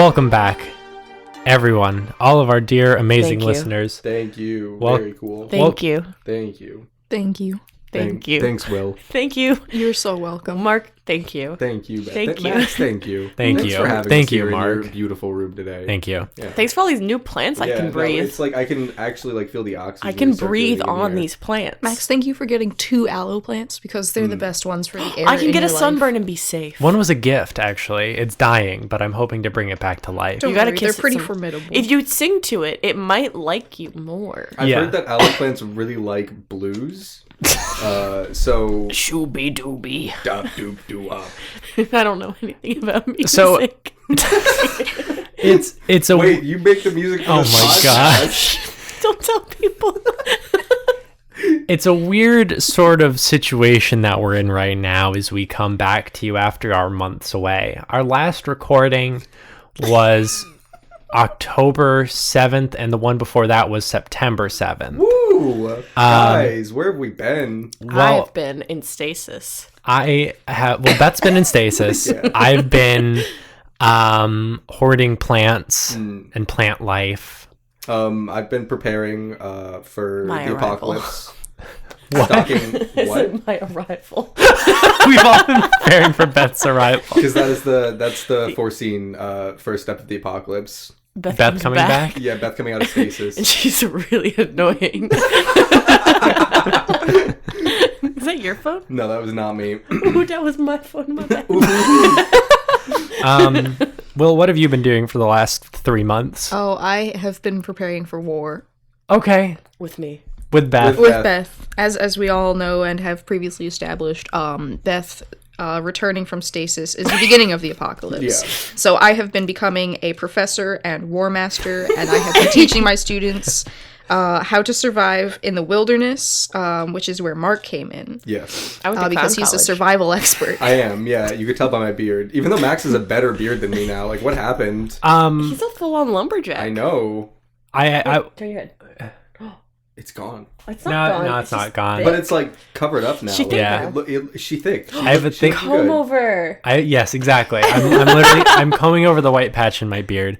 Welcome back, everyone, all of our dear, amazing listeners. Thank you. Very cool. Thank you. Thank you. Thank you. Thank you. Thanks, Will. Thank you. You're so welcome. Mark, thank you. Thank you, Beth. Thank you. Max, thank you. Thanks for having Thank us you, here Mark. in your beautiful room today. Thank you. Yeah. Thanks for all these new plants I can breathe. It's like I can actually feel the oxygen. I can breathe on these plants. Max, thank you for getting 2 aloe plants because they're the best ones for the air. I can in get a your life. sunburn and be safe. One was a gift, actually. It's dying, but I'm hoping to bring it back to life. Don't You gotta worry, kiss they're pretty it formidable. If you sing to it, it might like you more. I've heard that aloe plants really like blues. So Shooby dooby. dop doop doo up. I don't know anything about music. So- It's a Wait, you make the music for Oh this my podcast? gosh. Don't tell people. It's a weird sort of situation that we're in right now as we come back to you after our months away. Our last recording was October 7th, and the one before that was September 7th. Woo! Guys, where have we been? Well, I've been in stasis. Beth's been in stasis. Yeah. I've been hoarding plants and plant life. I've been preparing for My the arrival. apocalypse. Stocking what? My arrival. We've all been preparing for Beth's arrival. Because that's the foreseen first step of the apocalypse. Beth comes coming back? Yeah, Beth coming out of stasis. And she's really annoying. Is that your phone? No, that was not me. Ooh, that was my phone. My bad. Will, what have you been doing for the last 3 months? Oh, I have been preparing for war. Okay. With me. With Beth. With Beth. As we all know and have previously established, Beth returning from stasis is the beginning of the apocalypse. Yeah. So I have been becoming a professor and war master, and I have been teaching my students how to survive in the wilderness, which is where Mark came in. Yes. I went to Because clown he's a college. survival expert. I am, yeah. You could tell by my beard. Even though Max has a better beard than me now. Like, what happened? He's a full-on lumberjack. I know. I Turn your head. It's gone. It's not gone. no, it's not just gone. thick. But it's, like, covered up now. She thick Yeah. now. She thick. I have a thing. Comb over. Yes, exactly. I'm literally I'm combing over the white patch in my beard.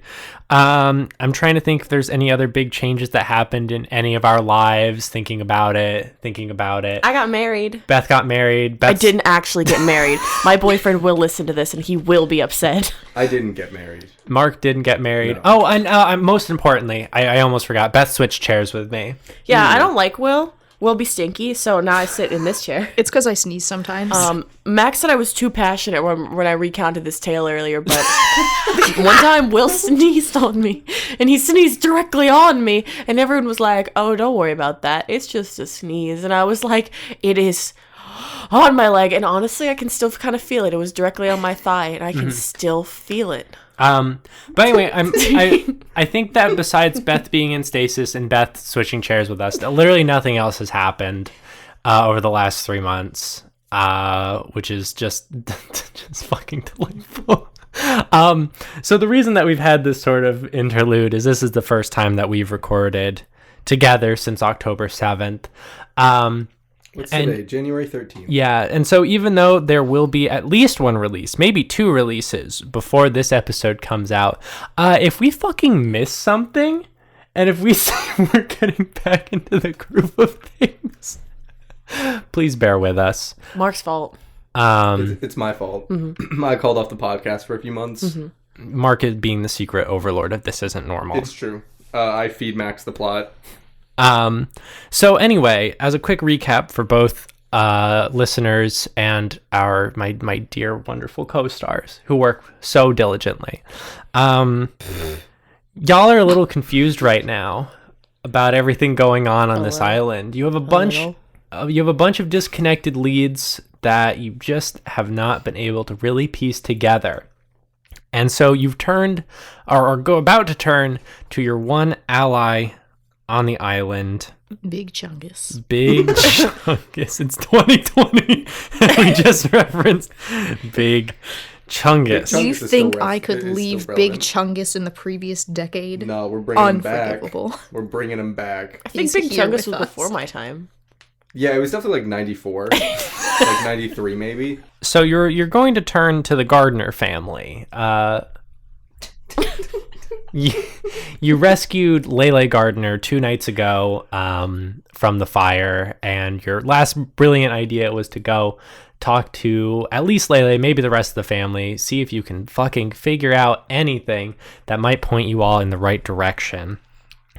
I'm trying to think if there's any other big changes that happened in any of our lives. Thinking about it. I got married. Beth got married. I didn't actually get married. My boyfriend will listen to this and he will be upset. I didn't get married. Mark didn't get married. No. Oh, and most importantly, I almost forgot. Beth switched chairs with me. Yeah, I don't like Will. Will be stinky, so now I sit in this chair. It's because I sneeze sometimes. Max said I was too passionate when I recounted this tale earlier, but one time Will sneezed on me, and he sneezed directly on me, and everyone was like, oh, don't worry about that. It's just a sneeze. And I was like, it is on my leg, and honestly, I can still kind of feel it. It was directly on my thigh, and I can still feel it. But anyway, I think that besides Beth being in stasis and Beth switching chairs with us, literally nothing else has happened over the last 3 months, which is just fucking delightful. So the reason that we've had this sort of interlude is this is the first time that we've recorded together since October 7th. What's today? January 13th. Yeah, and so even though there will be at least one release, maybe 2 releases before this episode comes out, if we fucking miss something, and if we say we're getting back into the groove of things, please bear with us. Mark's fault. It's my fault. I called off the podcast for a few months. Mark is being the secret overlord of This Isn't Normal. It's true. I feed Max the plot. So anyway, as a quick recap for both listeners and my dear wonderful co-stars who work so diligently, y'all are a little confused right now about everything going on this island. You have a bunch of disconnected leads that you just have not been able to really piece together. And so you've turned or go about to turn to your one ally on the island. Big Chungus. Big Chungus. It's 2020. We just referenced Big Chungus. Do you Chungus is think still I could is still leave Big relevant. Chungus in the previous decade? No, we're bringing him back. Unforgivable. We're bringing him back. I think He's Big here Chungus with was us. before my time. Yeah, it was definitely like 94. Like 93 maybe. So you're going to turn to the Gardner family. You rescued Lele Gardner 2 nights ago from the fire, and your last brilliant idea was to go talk to at least Lele, maybe the rest of the family, see if you can fucking figure out anything that might point you all in the right direction.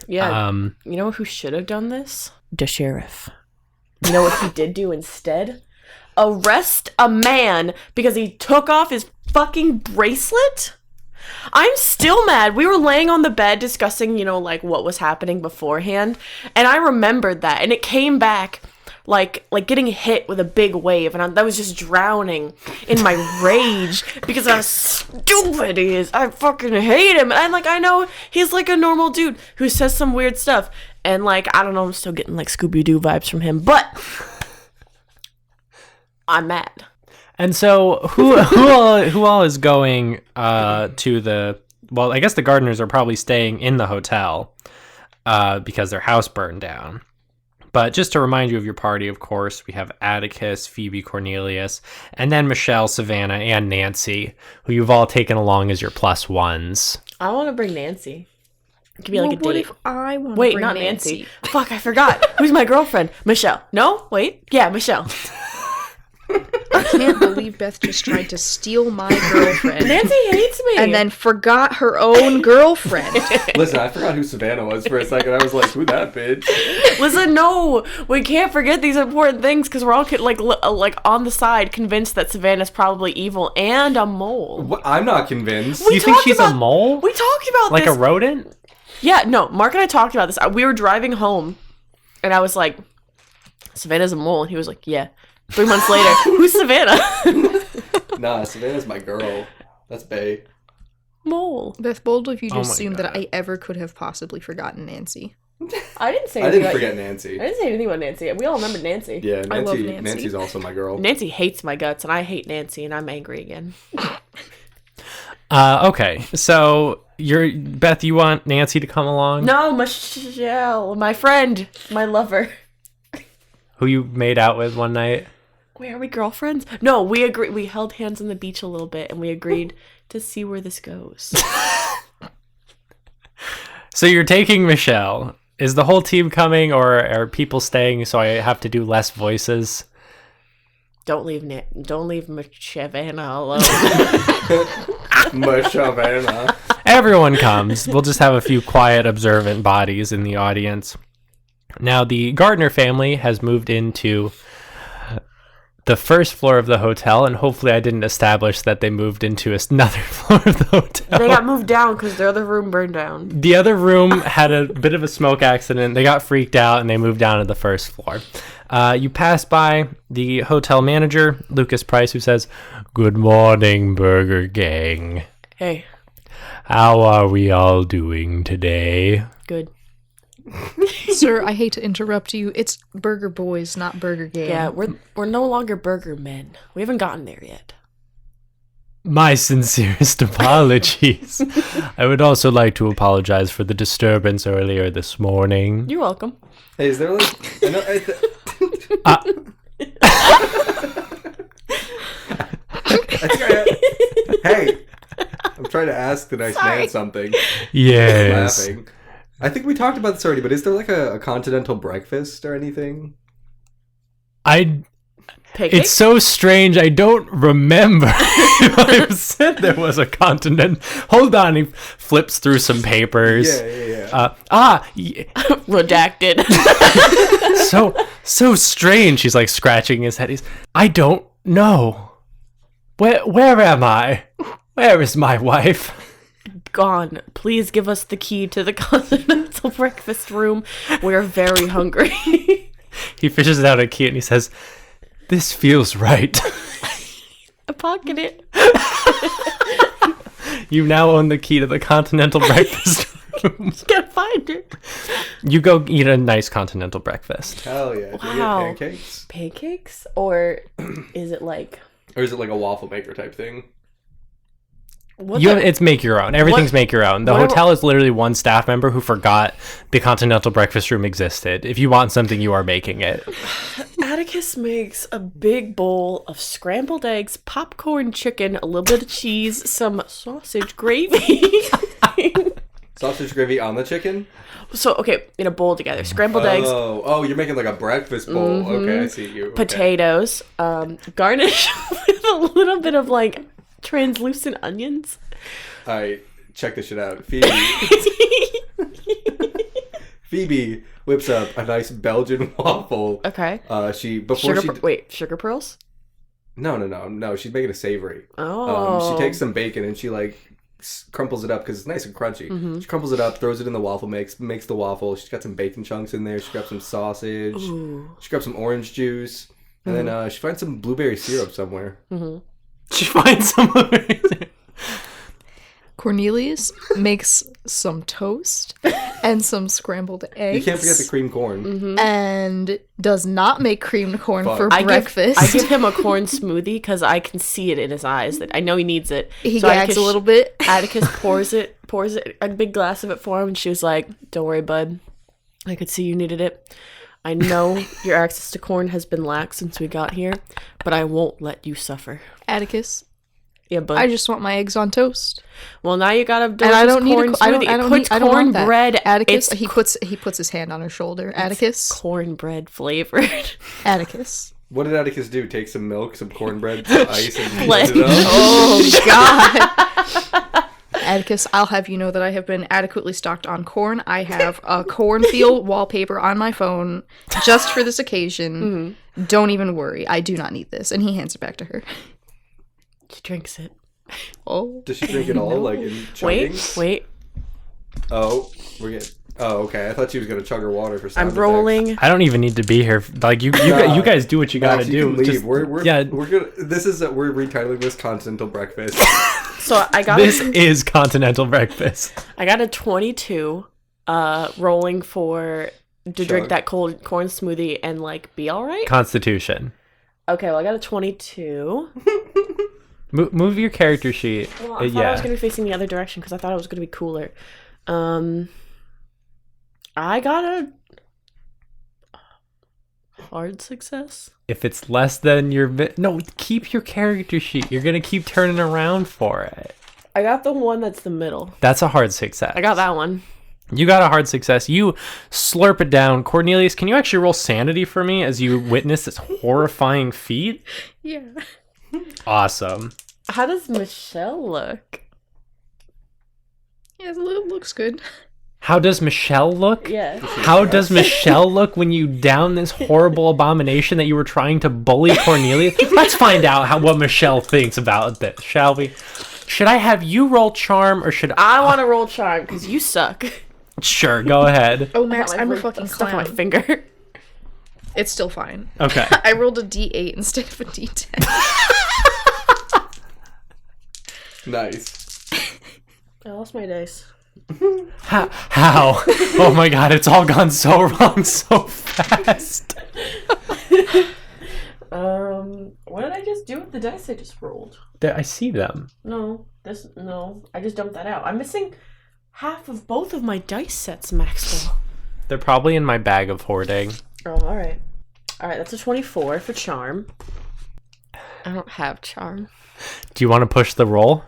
Yeah. You know who should have done this? The sheriff. You know what he did do instead? Arrest a man because he took off his fucking bracelet? I'm still mad. We were laying on the bed discussing, like what was happening beforehand, and I remembered that, and it came back like getting hit with a big wave, and I was just drowning in my rage because how stupid he is. I fucking hate him, and I know he's like a normal dude who says some weird stuff, and I don't know, I'm still getting like Scooby-Doo vibes from him, but I'm mad. And so who all is going to the... Well, I guess the Gardners are probably staying in the hotel because their house burned down. But just to remind you of your party, of course, we have Atticus, Phoebe, Cornelius, and then Michelle, Savannah, and Nancy, who you've all taken along as your plus ones. I want to bring Nancy. It could be like a what date. if I want to Wait, bring not Nancy? Fuck, I forgot. Who's my girlfriend? Michelle. No? Wait. Yeah, Michelle. I can't believe Beth just tried to steal my girlfriend. Nancy hates me. And then forgot her own girlfriend. Listen, I forgot who Savannah was for a second. I was like, who that bitch? Listen, no, we can't forget these important things because we're all like on the side convinced that Savannah's probably evil and a mole. What? I'm not convinced. You think she's a mole? We talked about like this. a rodent? Yeah, no, Mark and I talked about this. We were driving home, and I was like, Savannah's a mole, and he was like, yeah. 3 months later, who's Savannah? Nah, Savannah's my girl. That's bae. Mole. Beth, bold of you to Oh my assume God. that I ever could have possibly forgotten Nancy. I didn't say I anything didn't about forget Nancy. I didn't say anything about Nancy. We all remember Nancy. Yeah, I love Nancy. Nancy. Nancy's also my girl. Nancy hates my guts, and I hate Nancy, and I'm angry again. Okay, so Beth, you want Nancy to come along? No, Michelle, my friend, my lover. Who you made out with one night? Wait, are we girlfriends? No, we agreed. We held hands on the beach a little bit, and we agreed to see where this goes. So you're taking Michelle. Is the whole team coming, or are people staying so I have to do less voices? Don't leave Savannah alone. Savannah. Everyone comes. We'll just have a few quiet, observant bodies in the audience. Now, the Gardner family has moved into the first floor of the hotel, and hopefully I didn't establish that they moved into another floor of the hotel. They got moved down because their other room burned down. The other room had a bit of a smoke accident. They got freaked out, and they moved down to the first floor. You pass by the hotel manager, Lucas Price, who says, "Good morning, Burger Gang. Hey, How are we all doing today?" good. Sir, I hate to interrupt you. It's Burger Boiz, not Burger Gang. Yeah, we're no longer burger men. We haven't gotten there yet. My sincerest apologies. I would also like to apologize for the disturbance earlier this morning. You're welcome. Hey, is there like... Hey, I'm trying to ask the nice man something. Yes. Laughing. I think we talked about this already, but is there like a continental breakfast or anything? Pancakes? It's so strange. I don't remember if I've said there was a continent. Hold on. He flips through some papers. Yeah. Redacted. So strange. He's like scratching his head. I don't know. Where am I? Where is my wife? Gone. Please give us the key to the continental breakfast room. We're very hungry. He fishes out a key and he says, "This feels right." I pocket it. You now own the key to the continental breakfast room. Just gotta find it. You go eat a nice continental breakfast. Hell yeah. Do we Wow. get pancakes? Pancakes? Or is it like... Or is it like a waffle maker type thing? It's make your own. Everything's make your own. The hotel is literally one staff member who forgot the continental breakfast room existed. If you want something, you are making it. Atticus makes a big bowl of scrambled eggs, popcorn chicken, a little bit of cheese, some sausage gravy. Sausage gravy on the chicken? So, okay, in a bowl together. Scrambled eggs. Oh, you're making like a breakfast bowl. Okay, I see you. Okay. Potatoes. Garnish with a little bit of, like, translucent onions. All right, check this shit out. Phoebe whips up a nice Belgian waffle. Okay. Sugar pearls? No. She's making a savory. Oh. She takes some bacon and she like crumples it up because it's nice and crunchy. Mm-hmm. She crumples it up, throws it in the waffle mix, makes the waffle. She's got some bacon chunks in there. She grabs some sausage. Ooh. She grabs some orange juice, and then she finds some blueberry syrup somewhere. Mm-hmm. She finds some blueberry syrup. Cornelius makes some toast and some scrambled eggs. You can't forget the creamed corn. Mm-hmm. And does not make creamed corn for breakfast. I give him a corn smoothie because I can see it in his eyes that I know he needs it. He gags a little bit. Atticus pours it, a big glass of it for him, and she was like, "Don't worry, bud. I could see you needed it. I know your access to corn has been lax since we got here, but I won't let you suffer." Atticus. Yeah, bud. I just want my eggs on toast. Well, now you got a delicious and I don't corn need smoothie. I don't want that. Cornbread. Atticus, he puts his hand on her shoulder. Atticus. Cornbread flavored. Atticus. What did Atticus do? Take some milk, some cornbread, some ice, and blend it up? Oh, God. Atticus, I'll have you know that I have been adequately stocked on corn. I have a cornfield wallpaper on my phone just for this occasion. Mm-hmm. Don't even worry. I do not need this. And he hands it back to her. She drinks it. Oh. Does she drink it all, like, in chuggings? Wait. Oh, okay. I thought she was going to chug her water for sound I'm rolling. effects. I don't even need to be here. Like, you guys do what you gotta do. You can leave. We're gonna. We're retitling this Continental Breakfast. So I got this is Continental Breakfast. I got a 22 rolling to drink that cold corn smoothie and like be all right. Constitution. Okay, well I got a 22. Move your character sheet. Well, I thought I was going to be facing the other direction because I thought it was going to be cooler. I got a hard success. If it's less than no, keep your character sheet. You're going to keep turning around for it. I got the one that's the middle. That's a hard success. I got that one. You got a hard success. You slurp it down. Cornelius, can you actually roll sanity for me as you witness this horrifying feat? Yeah. Awesome. How does Michelle look? Yeah, it looks good. How does Michelle look? Yeah. How does Michelle look when you down this horrible abomination that you were trying to bully Cornelius? Let's find out what Michelle thinks about this, shall we? Should I have you roll charm or should I want to roll charm because you suck. Sure, go ahead. Oh, Max, I'm a fucking stuck on my clown. finger. It's still fine. Okay. I rolled a D8 instead of a D10. Nice. I lost my dice. How? Oh my god, it's all gone so wrong so fast. What did I just do with the dice I just rolled? I see them. No, I just dumped that out. I'm missing half of both of my dice sets, Maxwell. They're probably in my bag of hoarding. Oh, alright. Alright, that's a 24 for charm. I don't have charm. Do you want to push the roll?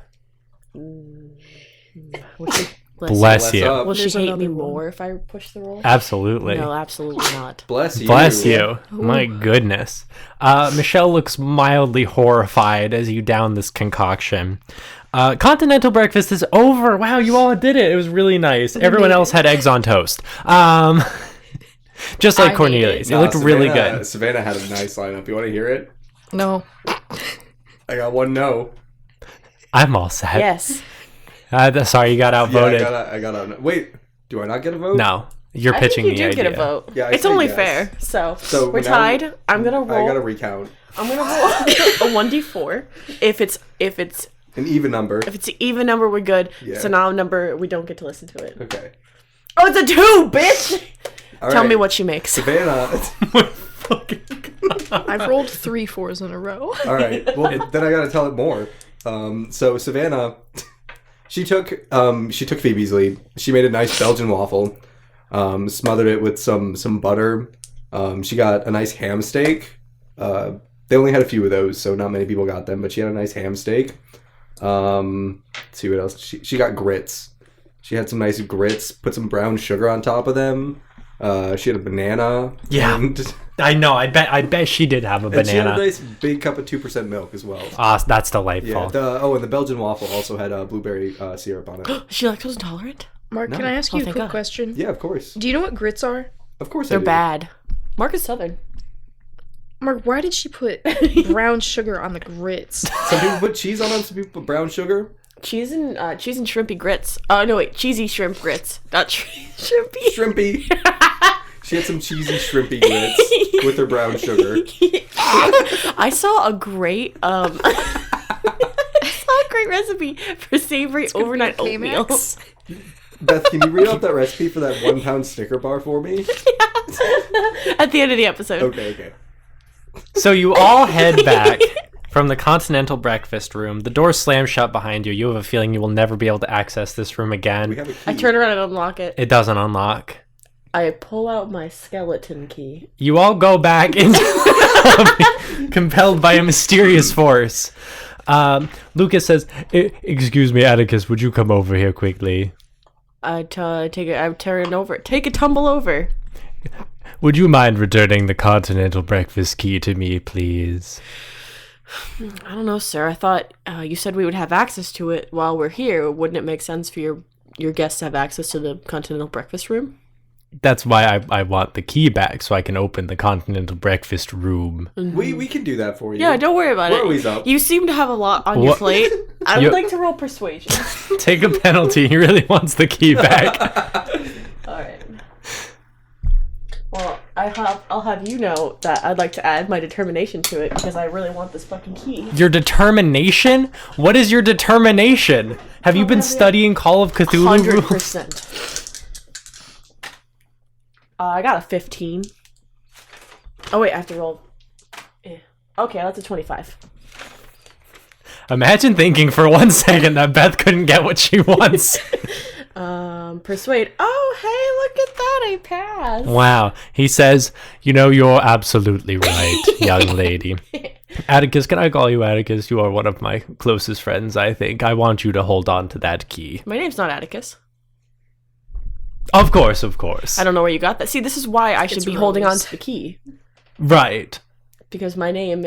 Bless you. Will she hate me more if I push the roll? Absolutely. No, absolutely not. Bless you. Bless you. My goodness. Michelle looks mildly horrified as you down this concoction. Continental breakfast is over. Wow, you all did it. It was really nice. Everyone else had eggs on toast. Just like Cornelius. It looked really good. Savannah had a nice lineup. You want to hear it? No. I got one no. I'm all set. Yes. Sorry, you got outvoted. Yeah, I got out. Wait, do I not get a vote? No, you're pitching the idea. You do get a vote. Yeah, it's only fair. So we're tied. I'm gonna roll. I gotta recount. I'm gonna roll a 1d4. If it's an even number. If it's an even number, we're good. Yeah. So now number, we don't get to listen to it. Okay. Oh, it's a 2, bitch. All Tell right. me what she makes. Savannah. I've rolled 3 4s in a row. All right. Well, then I gotta tell it more. So Savannah, she took Phoebe's lead. She made a nice Belgian waffle, smothered it with some butter. She got a nice ham steak, They only had a few of those, so not many people got them. But she had a nice ham steak. Let's see what else. She got grits. She had some nice grits. Put some brown sugar on top of them. She had a banana. Yeah, I know. I bet she did have a banana. And she had a nice big cup of 2% milk as well. That's delightful. Yeah. And the Belgian waffle also had blueberry syrup on it. Is she lactose intolerant? Mark, can I ask you a quick question? Yeah, of course. Do you know what grits are? Of course, They're bad. Mark is Southern. Mark, why did she put brown sugar on the grits? Some people put cheese on them. Some people put brown sugar. Cheese and shrimpy grits. Oh no, wait, cheesy shrimp grits, not shrimpy. Shrimpy. She had some cheesy shrimpy grits with her brown sugar. I saw a great recipe for savory overnight oatmeal. Beth, can you read off that recipe for that 1 pound Snicker bar for me? At the end of the episode. Okay. So you all head back from the Continental Breakfast Room. The door slams shut behind you. You have a feeling you will never be able to access this room again. We have a key. I turn around and unlock it. It doesn't unlock. I pull out my skeleton key. You all go back into compelled by a mysterious force. Lucas says, "Excuse me, Atticus, would you come over here quickly?" I turn over. Take a tumble over. Would you mind returning the Continental Breakfast key to me, please? I don't know, sir. I thought you said we would have access to it while we're here. Wouldn't it make sense for your guests to have access to the Continental Breakfast Room? That's why I want the key back, so I can open the Continental Breakfast Room. Mm-hmm. We can do that for you. Yeah, don't worry about it. We're always up. You seem to have a lot on your plate. I would like to roll persuasion. Take a penalty. He really wants the key back. All right. Well, I'll have you know that I'd like to add my determination to it because I really want this fucking key. Your determination? What is your determination? Have you been studying Call of Cthulhu? 100%. I got a 15. Oh wait, I have to roll. Yeah. Okay, that's a 25. Imagine thinking for 1 second that Beth couldn't get what she wants. Persuade. Oh, hey, look at that, I passed. Wow. He says, you're absolutely right, young lady. Atticus, can I call you Atticus? You are one of my closest friends, I think. I want you to hold on to that key. My name's not Atticus. Of course. I don't know where you got that. See, this is why I should be holding on to the key. Right. Because my name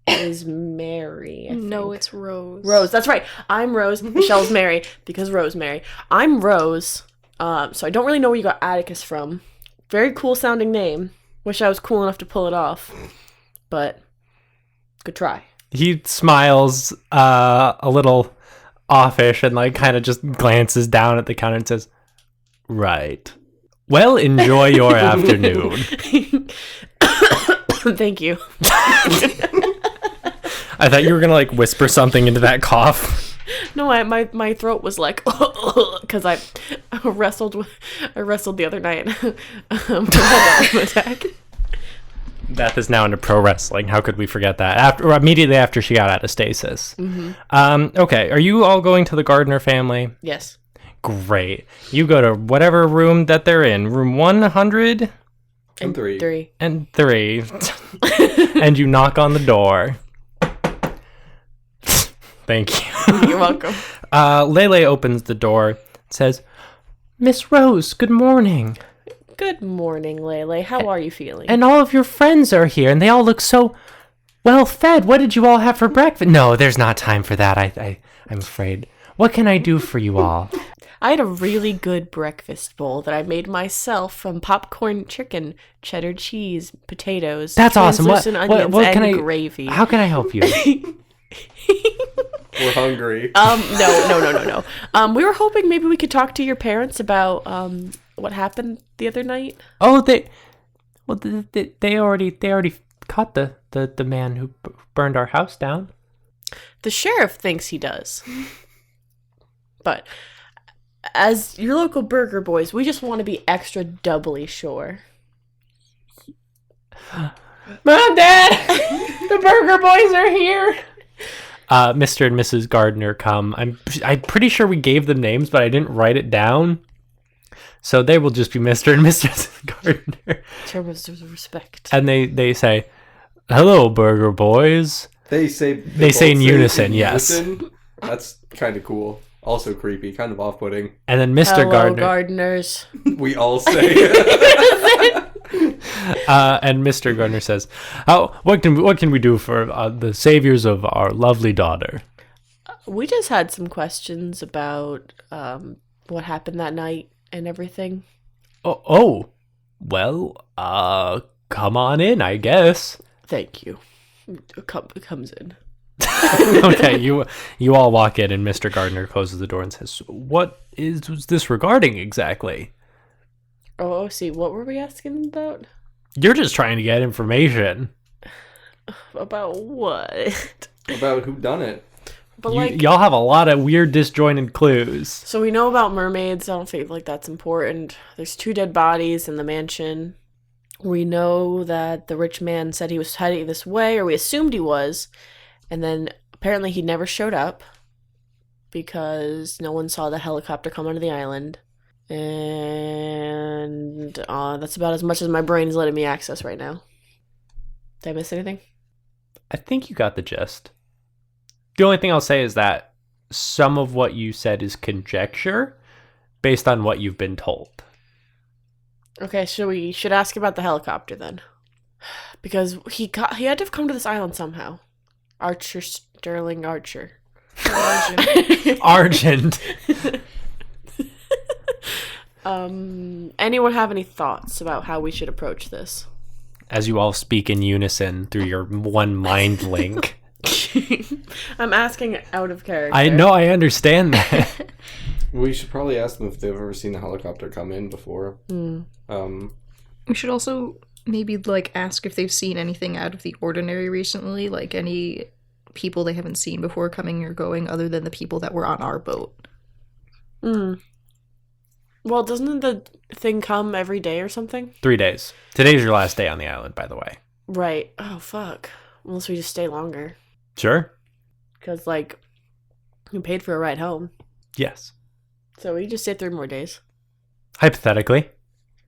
is Mary. I No, think. it's Rose. Rose, that's right. I'm Rose. Michelle's Mary because Rosemary. I'm Rose. So I don't really know where you got Atticus from. Very cool sounding name. Wish I was cool enough to pull it off. But good try. He smiles a little offish and kind of just glances down at the counter and says, "Right. Well, enjoy your afternoon." Thank you. I thought you were going to whisper something into that cough. No, my throat was like because I wrestled the other night. Attack. Beth is now into pro wrestling. How could we forget that? Immediately after she got out of stasis. Mm-hmm. Okay, are you all going to the Gardner family? Yes. Great. You go to whatever room that they're in. Room 100? And 3. And 3. And you knock on the door. Thank you. You're welcome. Lele opens the door, says, "Miss Rose, good morning. Good morning, Lele. How are you feeling? And all of your friends are here, and they all look so well fed. What did you all have for breakfast?" "No, there's not time for that, I'm afraid. What can I do for you all?" I had a really good breakfast bowl that I made myself from popcorn chicken, cheddar cheese, potatoes, That's awesome. translucent onions, what and can I, gravy. How can I help you? We're hungry. No. We were hoping maybe we could talk to your parents about what happened the other night. Oh, they already caught the man who burned our house down. The sheriff thinks he does. But as your local Burger Boiz, we just want to be extra doubly sure. Mom, Dad! The Burger Boiz are here! Mr. and Mrs. Gardner come. I'm pretty sure we gave them names, but I didn't write it down. So they will just be Mr. and Mrs. Gardner. Terms of respect. And they say, Hello, Burger Boiz. They say in unison, yes. That's kind of cool. Also creepy, kind of off-putting. And then Mr. Hello, Gardner. gardeners. We all say. And Mr. Gardner says, what can we do for the saviors of our lovely daughter? We just had some questions about what happened that night and everything. Oh, well, come on in, I guess. Thank you. Comes in. Okay, you all walk in, and Mr. Gardner closes the door and says, "What is this regarding exactly?" Oh, see, what were we asking about? You're just trying to get information. About what? About who done it. But Y'all have a lot of weird disjointed clues. So we know about mermaids. I don't feel like that's important. There's 2 dead bodies in the mansion. We know that the rich man said he was heading this way, or we assumed he was. And then apparently he never showed up because no one saw the helicopter come onto the island. And that's about as much as my brain is letting me access right now. Did I miss anything? I think you got the gist. The only thing I'll say is that some of what you said is conjecture based on what you've been told. Okay, so we should ask about the helicopter then. Because he had to have come to this island somehow. Argent Sterling Archer. Argent. Anyone have any thoughts about how we should approach this? As you all speak in unison through your one mind link. I'm asking out of character. I know, I understand that. We should probably ask them if they've ever seen the helicopter come in before. We should also maybe ask if they've seen anything out of the ordinary recently, like any people they haven't seen before coming or going other than the people that were on our boat. Well, doesn't the thing come every day or something? 3 days. Today's your last day on the island, by the way. Right. Oh, fuck. Unless we just stay longer. Sure. Because, we paid for a ride home. Yes. So we just stay 3 more days. Hypothetically.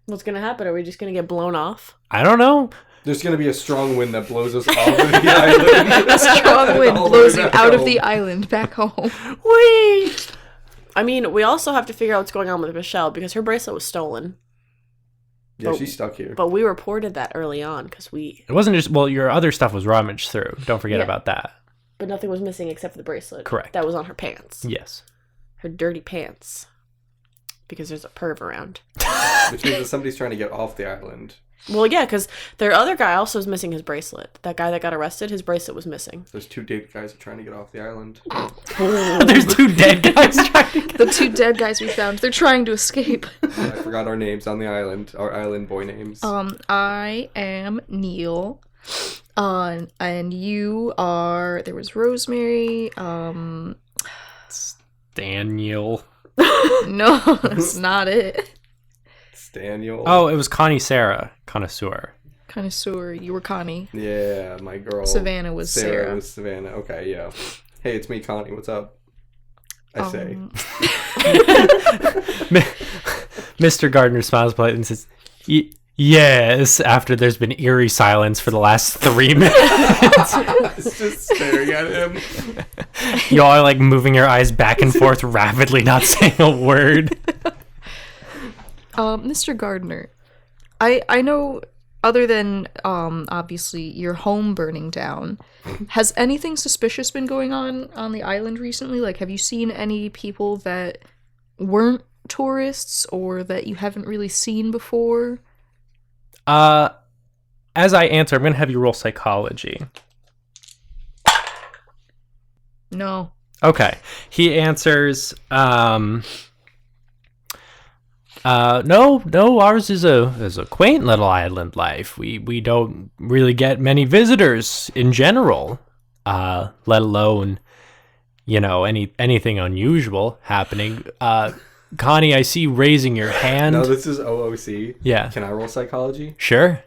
What's going to happen? Are we just going to get blown off? I don't know. There's going to be a strong wind that blows us off of the island. A strong wind blows you out of the island back home. Whee! I mean, we also have to figure out what's going on with Michelle because her bracelet was stolen. Yeah, she's stuck here. But we reported that early on because we... It wasn't just... Well, your other stuff was rummaged through. Don't forget about that. But nothing was missing except for the bracelet. Correct. That was on her pants. Yes. Her dirty pants. Because there's a perv around. Which means that somebody's trying to get off the island. Well, yeah, because their other guy also was missing his bracelet. That guy that got arrested, his bracelet was missing. There's 2 dead guys trying to get off the island. There's 2 dead guys trying to get... The 2 dead guys we found, they're trying to escape. I forgot our names on the island. Our island boy names. I am Neil. And you are... There was Rosemary. Daniel. No, that's not it. Daniel. Oh, it was Connie Sarah. Connoisseur. Connoisseur. You were Connie. Yeah, my girl. Savannah was Sarah. was Savannah. Okay, yeah. Hey, it's me, Connie. What's up? I say. Mr. Gardner smiles politely and says, yes, after there's been eerie silence for the last 3 minutes. It's just staring at him. Y'all are moving your eyes back and forth rapidly, not saying a word. Mr. Gardner, I know, other than obviously your home burning down, has anything suspicious been going on the island recently? Have you seen any people that weren't tourists or that you haven't really seen before? As I answer, I'm going to have you roll psychology. No. Okay. He answers, no, ours is a quaint little island life. We don't really get many visitors in general, let alone, anything unusual happening. Connie, I see you raising your hand. No, this is OOC. Yeah. Can I roll psychology? Sure.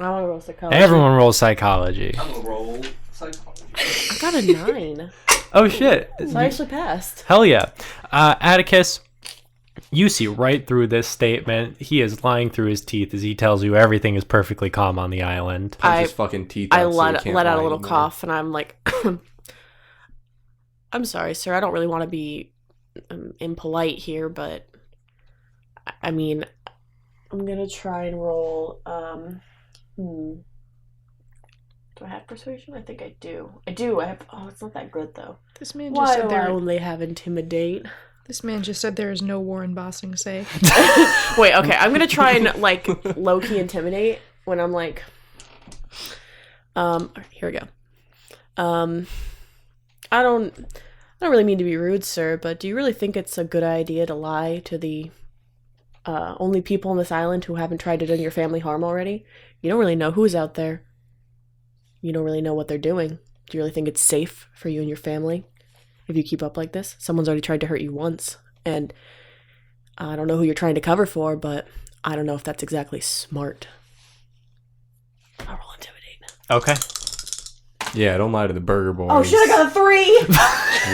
I want to roll psychology. Everyone rolls psychology. I'm gonna roll psychology. I got a 9. Oh, shit. So I actually passed. Hell yeah. Atticus, You see right through this statement. He is lying through his teeth as he tells you everything is perfectly calm on the island. Punch his fucking teeth out. I so he let can't out a lie little anymore. cough, and I'm like, I'm sorry, sir. I don't really want to be impolite here, but I mean, I'm gonna try and roll. Do I have persuasion? I think I do. I do. I have. Oh, it's not that good though. This man just Why said do I there. only have intimidate? This man just said there is no war in Bossing Say. Wait, okay. I'm gonna try and like low key intimidate when I'm like, here we go. I don't really mean to be rude, sir, but do you really think it's a good idea to lie to the only people on this island who haven't tried to do your family harm already? You don't really know who's out there. You don't really know what they're doing. Do you really think it's safe for you and your family if you keep up like this? Someone's already tried to hurt you once, and I don't know who you're trying to cover for, but I don't know if that's exactly smart. I'll roll intimidate. Okay. Yeah, don't lie to the Burger Boiz. Oh shit, I got a 3!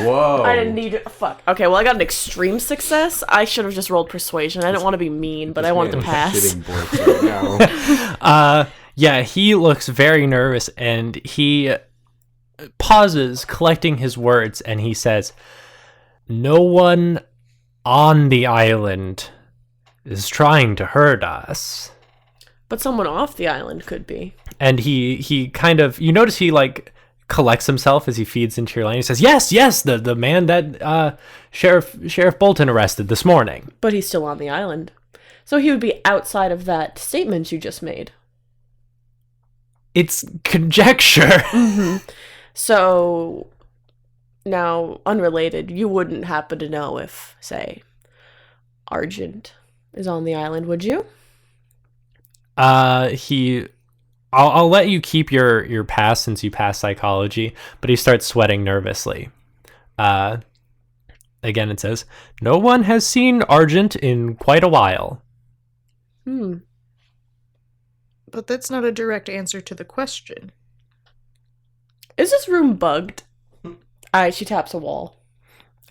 Whoa. I didn't need it. Fuck. Okay, well I got an extreme success. I should have just rolled persuasion. I didn't want to be mean, but I wanted to pass. Shitting bricks right now. Yeah, he looks very nervous and he pauses, collecting his words, and he says, "No one on the island is trying to hurt us." But someone off the island could be. And he kind of, you notice he like collects himself as he feeds into your line. He says, yes, the man that Sheriff Bolton arrested this morning. But he's still on the island. So he would be outside of that statement you just made. It's conjecture. So, now, unrelated, you wouldn't happen to know if, say, Argent is on the island, would you? I'll let you keep your pass since you passed psychology, but he starts sweating nervously. Again, it says, "No one has seen Argent in quite a while." But that's not a direct answer to the question. Is this room bugged? She taps a wall.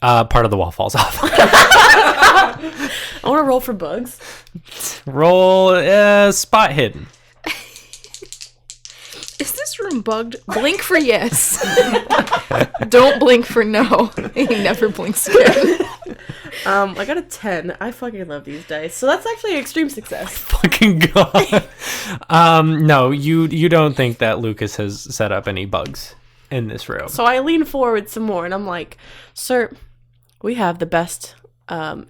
Part of the wall falls off. I want to roll for bugs. Roll spot hidden. Is this room bugged? Blink for yes. Don't blink for no. He never blinks again. I got a 10. I fucking love these dice. So that's actually an extreme success. Fucking god. No, you don't think that Lucas has set up any bugs in this room. So I lean forward some more and I'm like, "Sir, we have the best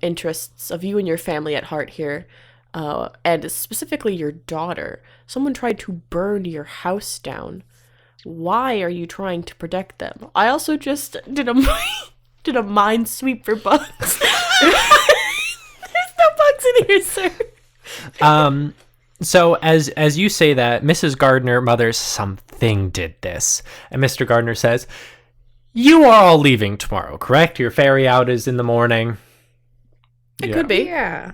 interests of you and your family at heart here. And specifically your daughter. Someone tried to burn your house down. Why are you trying to protect them? I also just did a mind sweep for bugs. There's no bugs in here, sir." So as you say that, Mrs. Gardner mutters, "Something did this." And Mr. Gardner says, "You are all leaving tomorrow, correct? Your ferry out is in the morning." It could be. Yeah.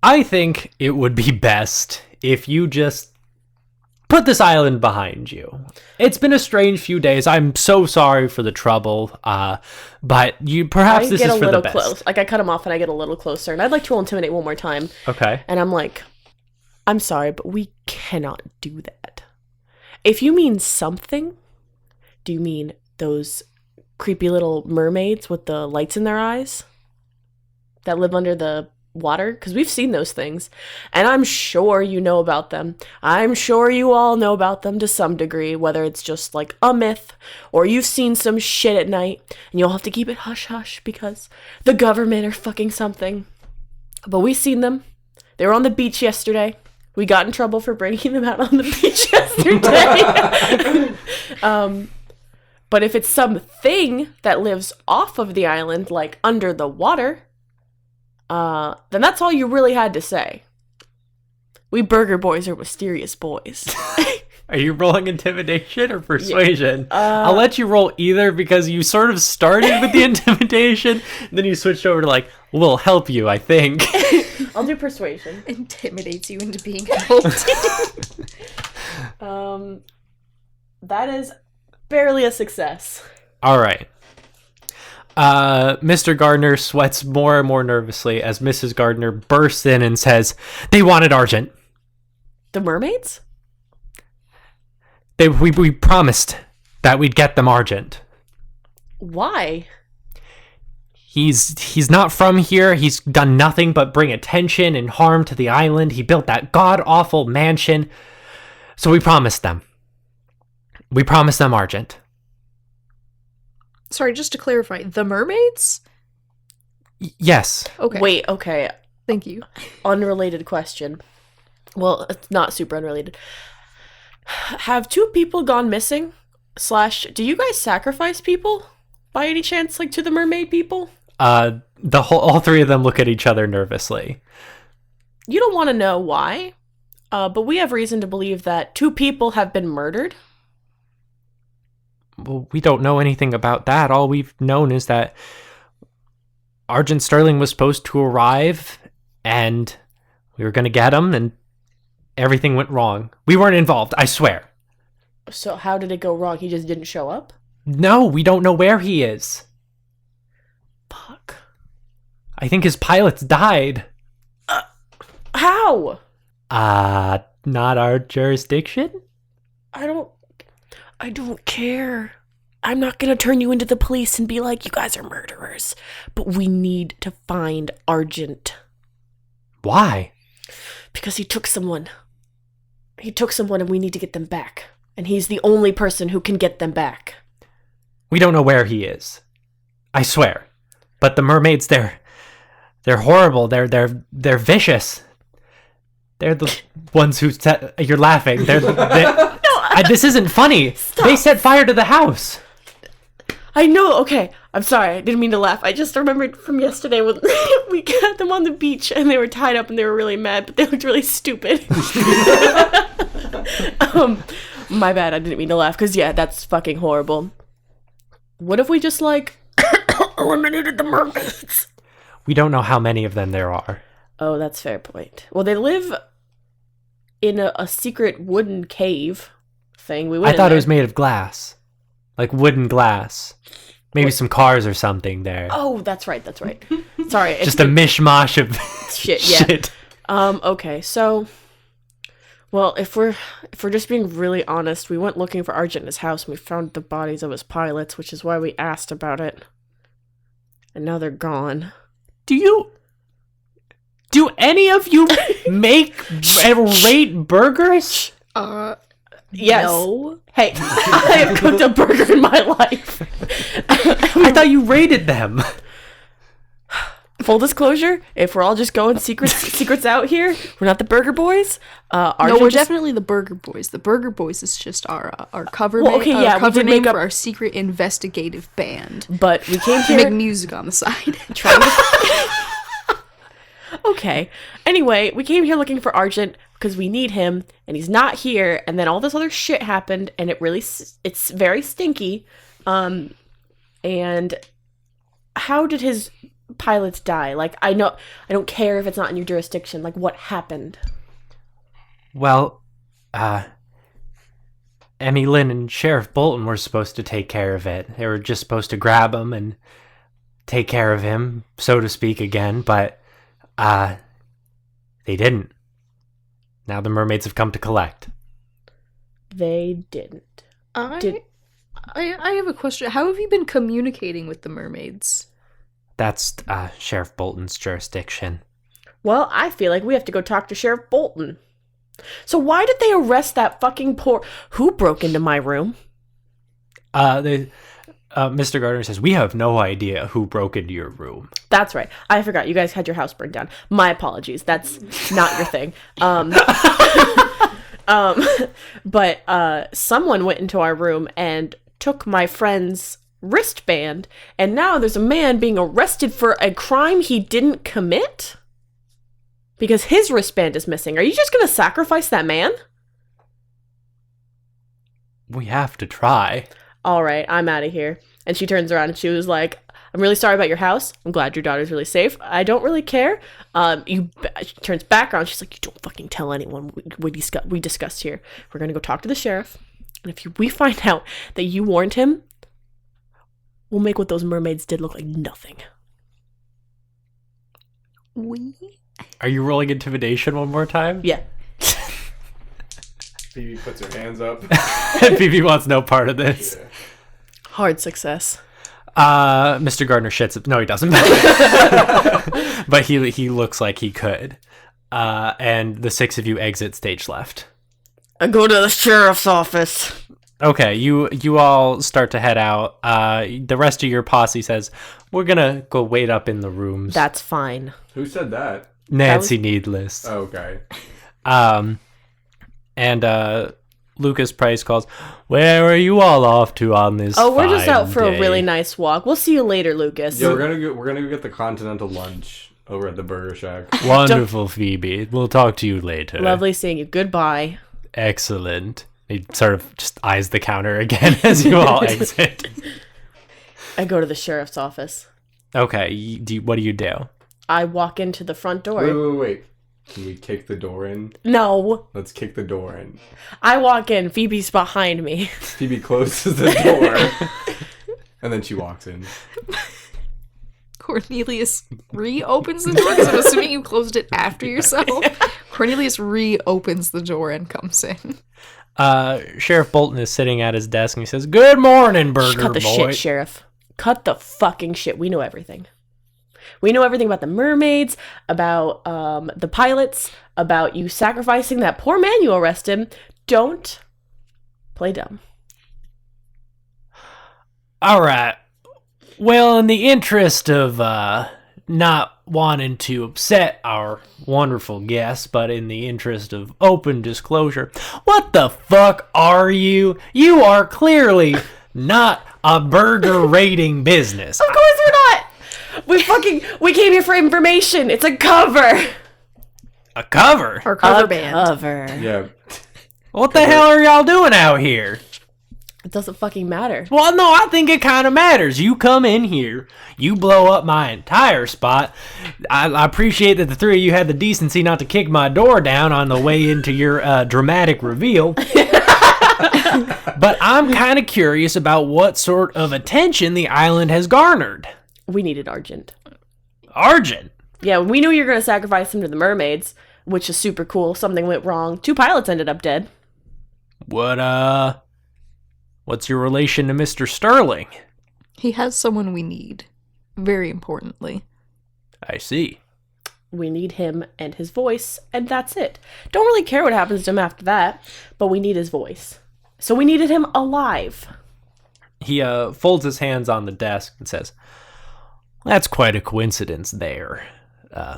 I think it would be best if you just put this island behind you. It's been a strange few days. I'm so sorry for the trouble. But perhaps this is for the best. Close. Like I cut him off and I get a little closer, and I'd like to roll intimidate one more time. Okay. And I'm like, "I'm sorry, but we cannot do that. If you mean something, do you mean those creepy little mermaids with the lights in their eyes that live under the water? Because we've seen those things, and I'm sure you know about them. I'm sure you all know about them to some degree, whether it's just like a myth or you've seen some shit at night, and you'll have to keep it hush-hush because the government are fucking something. But we've seen them. They were on the beach yesterday. We got in trouble for bringing them out on the beach yesterday. But if it's something that lives off of the island, like under the water, then that's all you really had to say. We Burger Boiz are mysterious boys." Are you rolling intimidation or persuasion? I'll let you roll either because you sort of started with the intimidation, and then you switched over to like, "We'll help you," I think. I'll do persuasion. Intimidates you into being helped. That is barely a success. All right. Mr. Gardner sweats more and more nervously as Mrs. Gardner bursts in and says, "They wanted Argent. The mermaids? We promised that we'd get them Argent. Why? He's not from here. He's done nothing but bring attention and harm to the island. He built that god-awful mansion. So we promised them. We promised them Argent." Sorry, just to clarify, the mermaids? Yes. Okay. Wait, okay. Thank you. Unrelated question. Well, it's not super unrelated. Have 2 people gone missing? / do you guys sacrifice people by any chance, like to the mermaid people? All 3 of them look at each other nervously. You don't want to know why, but we have reason to believe that 2 people have been murdered. Well, we don't know anything about that. All we've known is that Argent Sterling was supposed to arrive, and we were going to get him, and everything went wrong. We weren't involved, I swear. So how did it go wrong? He just didn't show up? No, we don't know where he is. Fuck. I think his pilots died. How? Not our jurisdiction? I don't care. I'm not gonna turn you into the police and be like, you guys are murderers. But we need to find Argent. Why? Because he took someone. He took someone and we need to get them back. And he's the only person who can get them back. We don't know where he is. I swear. But the mermaids, they're horrible. They're vicious. They're the ones who you're laughing. This isn't funny. Stop. They set fire to the house. I know, okay. I'm sorry, I didn't mean to laugh. I just remembered from yesterday when we got them on the beach and they were tied up and they were really mad, but they looked really stupid. My bad, I didn't mean to laugh, because yeah, that's fucking horrible. What if we just, like, eliminated the mermaids? We don't know how many of them there are. Oh, that's a fair point. Well, they live in a secret wooden cave thing. I thought it was made of glass. Like wooden glass. Maybe some cars or something there. Oh, that's right. Sorry. Just a mishmash of shit, yeah. shit. Okay, so... Well, if we're just being really honest, we went looking for Argent in his house and we found the bodies of his pilots, which is why we asked about it. And now they're gone. Do any of you make rate burgers? Yes. No. Hey, I have cooked a burger in my life. I thought you rated them. Full disclosure, if we're all just going secrets out here, we're not the Burger Boiz. No, we're definitely the Burger Boiz. The Burger Boiz is just our cover, cover name for our secret investigative band. But we came To here make music on the side. trying to... Okay. Anyway, we came here looking for Argent because we need him, and he's not here. And then all this other shit happened, and it's very stinky. And how did his pilots die? Like, I don't care if it's not in your jurisdiction. Like, what happened? Well, Emmy Lynn and Sheriff Bolton were supposed to take care of it. They were just supposed to grab him and take care of him, so to speak, again, but they didn't. Now the mermaids have come to collect. They didn't. I have a question. How have you been communicating with the mermaids? That's Sheriff Bolton's jurisdiction. Well, I feel like we have to go talk to Sheriff Bolton. So why did they arrest that fucking poor... Who broke into my room? Mr. Gardner says, we have no idea who broke into your room. That's right. I forgot. You guys had your house burned down. My apologies. That's not your thing. But someone went into our room and took my friend's wristband, and now there's a man being arrested for a crime he didn't commit? Because his wristband is missing. Are you just gonna sacrifice that man? We have to try. All right, I'm out of here. And she turns around and she was like, I'm really sorry about your house. I'm glad your daughter's really safe. I don't really care. She turns back around. She's like, you don't fucking tell anyone we discussed here. We're going to go talk to the sheriff. And if we find out that you warned him, We'll make what those mermaids did look like nothing. Are you rolling intimidation one more time? Yeah. Phoebe puts her hands up. Phoebe wants no part of this. Yeah. Hard success. Mr. Gardner shits. No, he doesn't. But he looks like he could. And the 6 of you exit stage left. I go to the sheriff's office. Okay, you all start to head out. The rest of your posse says, we're gonna go wait up in the rooms. That's fine. Who said that? Nancy Needless. Oh, okay. And Lucas Price calls, where are you all off to on this Oh, we're just fine out for day?" a really nice walk. We'll see you later, Lucas. Yeah, we're gonna go get the continental lunch over at the Burger Shack. Wonderful, Phoebe. We'll talk to you later. Lovely seeing you. Goodbye. Excellent. He sort of just eyes the counter again as you all exit. I go to the sheriff's office. Okay, what do you do? I walk into the front door. Wait. Can we kick the door in? No. Let's kick the door in. I walk in. Phoebe's behind me. Phoebe closes the door. And then she walks in. Cornelius reopens the door, because I'm assuming you closed it after yourself. Cornelius reopens the door and comes in. Sheriff Bolton is sitting at his desk and he says, good morning, Burger Cut the Boy. shit, Sheriff. Cut the fucking shit. We know everything. We know everything about the mermaids, about the pilots, about you sacrificing that poor man you arrested. Don't play dumb. All right. Well, in the interest of not wanting to upset our wonderful guests, but in the interest of open disclosure, what the fuck are you? You are clearly not a burger rating business. Of course we're not. We came here for information. It's a cover. A cover? Our cover A band. cover. Yeah. What the hell are y'all doing out here? It doesn't fucking matter. Well, no, I think it kind of matters. You come in here, you blow up my entire spot. I appreciate that the 3 of you had the decency not to kick my door down on the way into your dramatic reveal. But I'm kind of curious about what sort of attention the island has garnered. We needed Argent. Argent? Yeah, we knew you were going to sacrifice him to the mermaids, which is super cool. Something went wrong. 2 pilots ended up dead. What's your relation to Mr. Sterling? He has someone we need. Very importantly. I see. We need him and his voice, and that's it. Don't really care what happens to him after that, but we need his voice. So we needed him alive. He folds his hands on the desk and says, that's quite a coincidence there,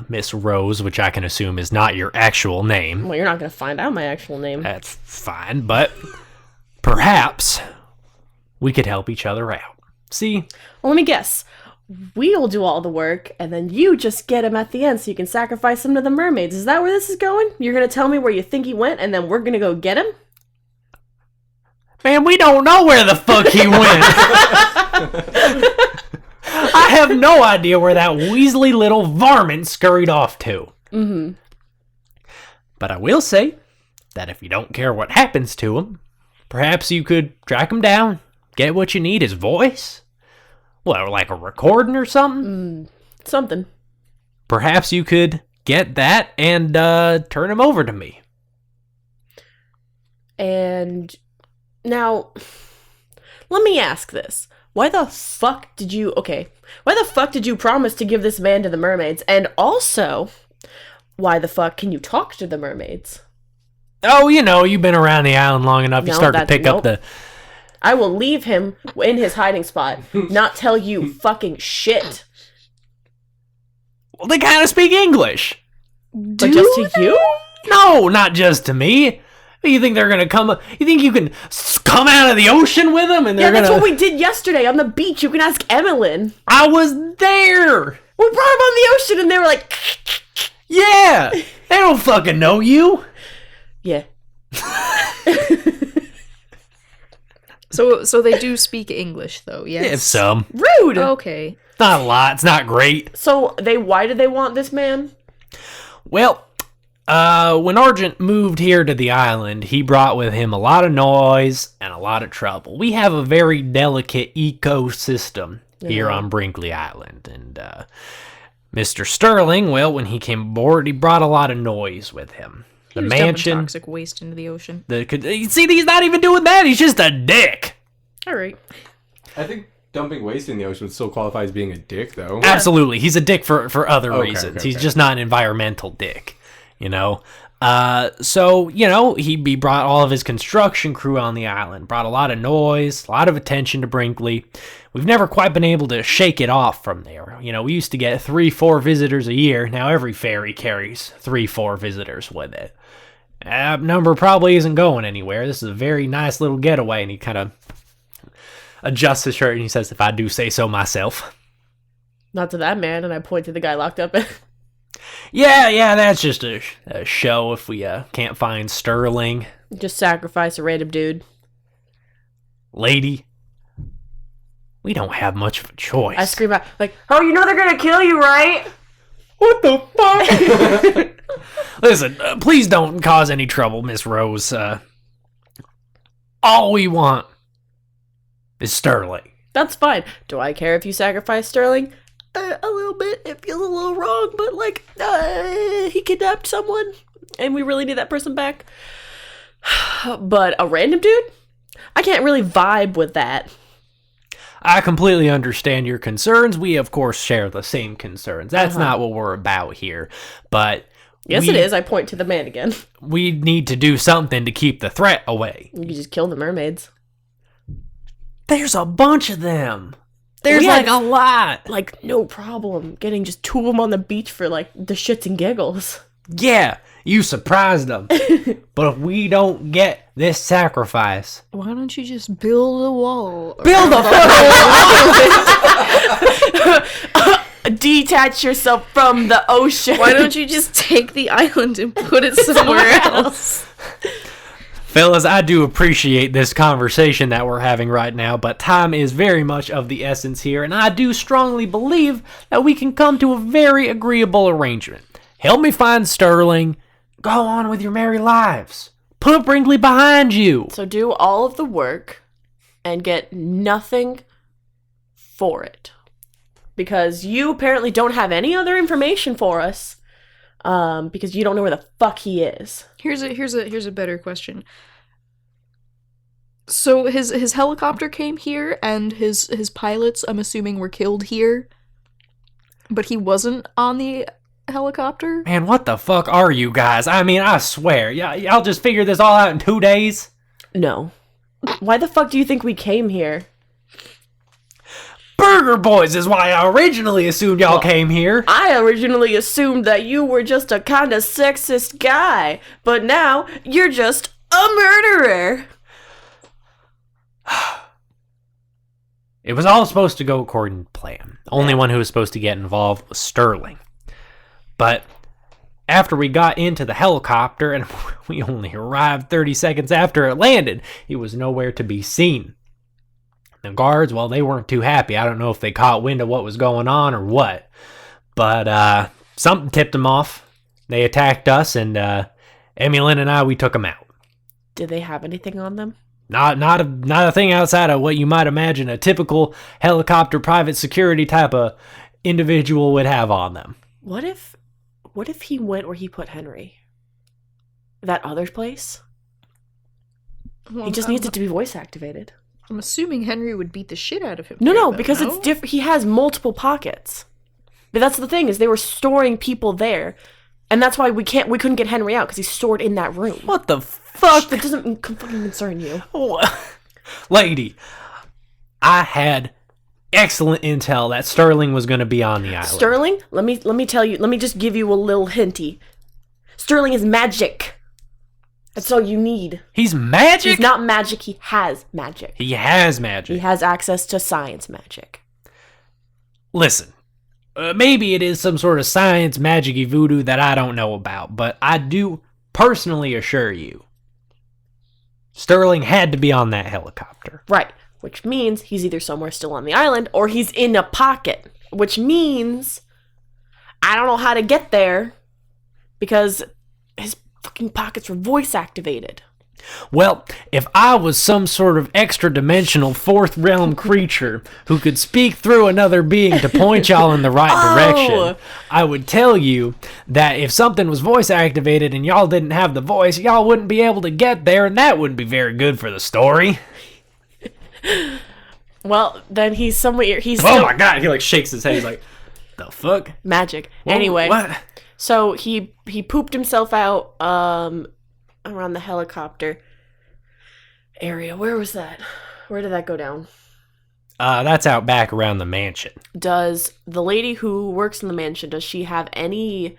Miss Rose, which I can assume is not your actual name. Well, you're not going to find out my actual name. That's fine, but perhaps we could help each other out. See? Well, let me guess. We'll do all the work, and then you just get him at the end so you can sacrifice him to the mermaids. Is that where this is going? You're going to tell me where you think he went, and then we're going to go get him? Man, we don't know where the fuck he went. I have no idea where that weaselly little varmint scurried off to. Mm-hmm. But I will say that if you don't care what happens to him, perhaps you could track him down, get what you need, his voice. Well, like a recording or something? Something. Perhaps you could get that and turn him over to me. And now, let me ask this. Why the fuck did you promise to give this man to the mermaids? And also, why the fuck can you talk to the mermaids? Oh, you've been around the island long enough. You start to pick up the... I will leave him in his hiding spot, not tell you fucking shit. Well, they kind of speak English. But just to you? No, not just to me. You think they're gonna come? You think you can come out of the ocean with them? And they're that's gonna... what we did yesterday on the beach. You can ask Emmeline. I was there. We brought them on the ocean, and they were like, Yeah, they don't fucking know you. yeah. So they do speak English, though, yes? If some, Rude. Okay. not a lot. It's not great. So why did they want this man? Well, When Argent moved here to the island, he brought with him a lot of noise and a lot of trouble. We have a very delicate ecosystem here on Brinkley Island, and Mr. Sterling, well, when he came aboard, he brought a lot of noise with him. The He was mansion, dumping toxic waste into the ocean. you see, he's not even doing that. He's just a dick. All right. I think dumping waste in the ocean would still qualify as being a dick, though. Absolutely, he's a dick for other reasons. Okay. He's just not an environmental dick. So he brought all of his construction crew on the island, brought a lot of noise, a lot of attention to Brinkley. We've never quite been able to shake it off from there. We used to get 3-4 visitors a year. Now every ferry carries 3-4 visitors with it. That number probably isn't going anywhere. This is a very nice little getaway, and he kind of adjusts his shirt and he says, "If I do say so myself." Not to that man, and I point to the guy locked up. Yeah, that's just a show if we can't find Sterling. Just sacrifice a random dude. Lady, we don't have much of a choice. I scream out, like, "Oh, you know they're gonna kill you, right?" What the fuck? Listen, please don't cause any trouble, Miss Rose. All we want is Sterling. That's fine. Do I care if you sacrifice Sterling? A little bit. It feels a little wrong, but he kidnapped someone, and we really need that person back. But a random dude? I can't really vibe with that. I completely understand your concerns. We, of course, share the same concerns. That's not what we're about here. But Yes, it is. I point to the man again. we need to do something to keep the threat away. You just kill the mermaids. There's a bunch of them. There's Yeah. like a lot. Like, no problem. Getting just 2 of them on the beach for, like, the shits and giggles. Yeah, you surprised them. But if we don't get this sacrifice, Why don't you just build a wall? build a Detach yourself from the ocean. Why don't you just take the island and put it somewhere else? Fellas, I do appreciate this conversation that we're having right now, but time is very much of the essence here, and I do strongly believe that we can come to a very agreeable arrangement. Help me find Sterling. Go on with your merry lives. Put Brinkley behind you. So do all of the work and get nothing for it. Because you apparently don't have any other information for us. Because you don't know where the fuck he is. Here's a better question. So his helicopter came here, and his pilots, I'm assuming, were killed here, but he wasn't on the helicopter. Man, what the fuck are you guys? I mean, I swear, y'all just figured this all out in 2 days? No. Why the fuck do you think we came here? Burger Boiz is why I originally assumed y'all came here. I originally assumed that you were just a kind of sexist guy, but now you're just a murderer. It was all supposed to go according to plan. The only one who was supposed to get involved was Sterling. But after we got into the helicopter, and we only arrived 30 seconds after it landed, he was nowhere to be seen. The guards, well, they weren't too happy. I don't know if they caught wind of what was going on or what. But something tipped them off. They attacked us, and Emilyn and I, we took them out. Did they have anything on them? Not a thing outside of what you might imagine a typical helicopter private security type of individual would have on them. What if he went where he put Henry? That other place? Well, He just needs it to be voice activated. I'm assuming Henry would beat the shit out of him. No, there, though, because it's different. He has multiple pockets. But that's the thing, is they were storing people there. And that's why we couldn't get Henry out, because he's stored in that room. What the fuck? That doesn't fucking concern you. Lady, I had excellent intel that Sterling was going to be on the island. Sterling, let me tell you, let me just give you a little hinty. Sterling is magic. That's all you need. He's magic? He's not magic, he has magic. He has magic. He has access to science magic. Listen, maybe it is some sort of science magic-y voodoo that I don't know about, but I do personally assure you, Sterling had to be on that helicopter. Right, which means he's either somewhere still on the island or he's in a pocket, which means I don't know how to get there because his fucking pockets were voice activated. Well, if I was some sort of extra-dimensional fourth realm creature who could speak through another being to point y'all in the right direction, I would tell you that if something was voice activated and y'all didn't have the voice, y'all wouldn't be able to get there, and that wouldn't be very good for the story. Well, then he's somewhere. Oh my god! He like shakes his head. He's like, "The fuck?" Magic. Whoa, anyway, what? So he pooped himself out around the helicopter area. Where was that? Where did that go down? That's out back around the mansion. Does the lady who works in the mansion, does she have any,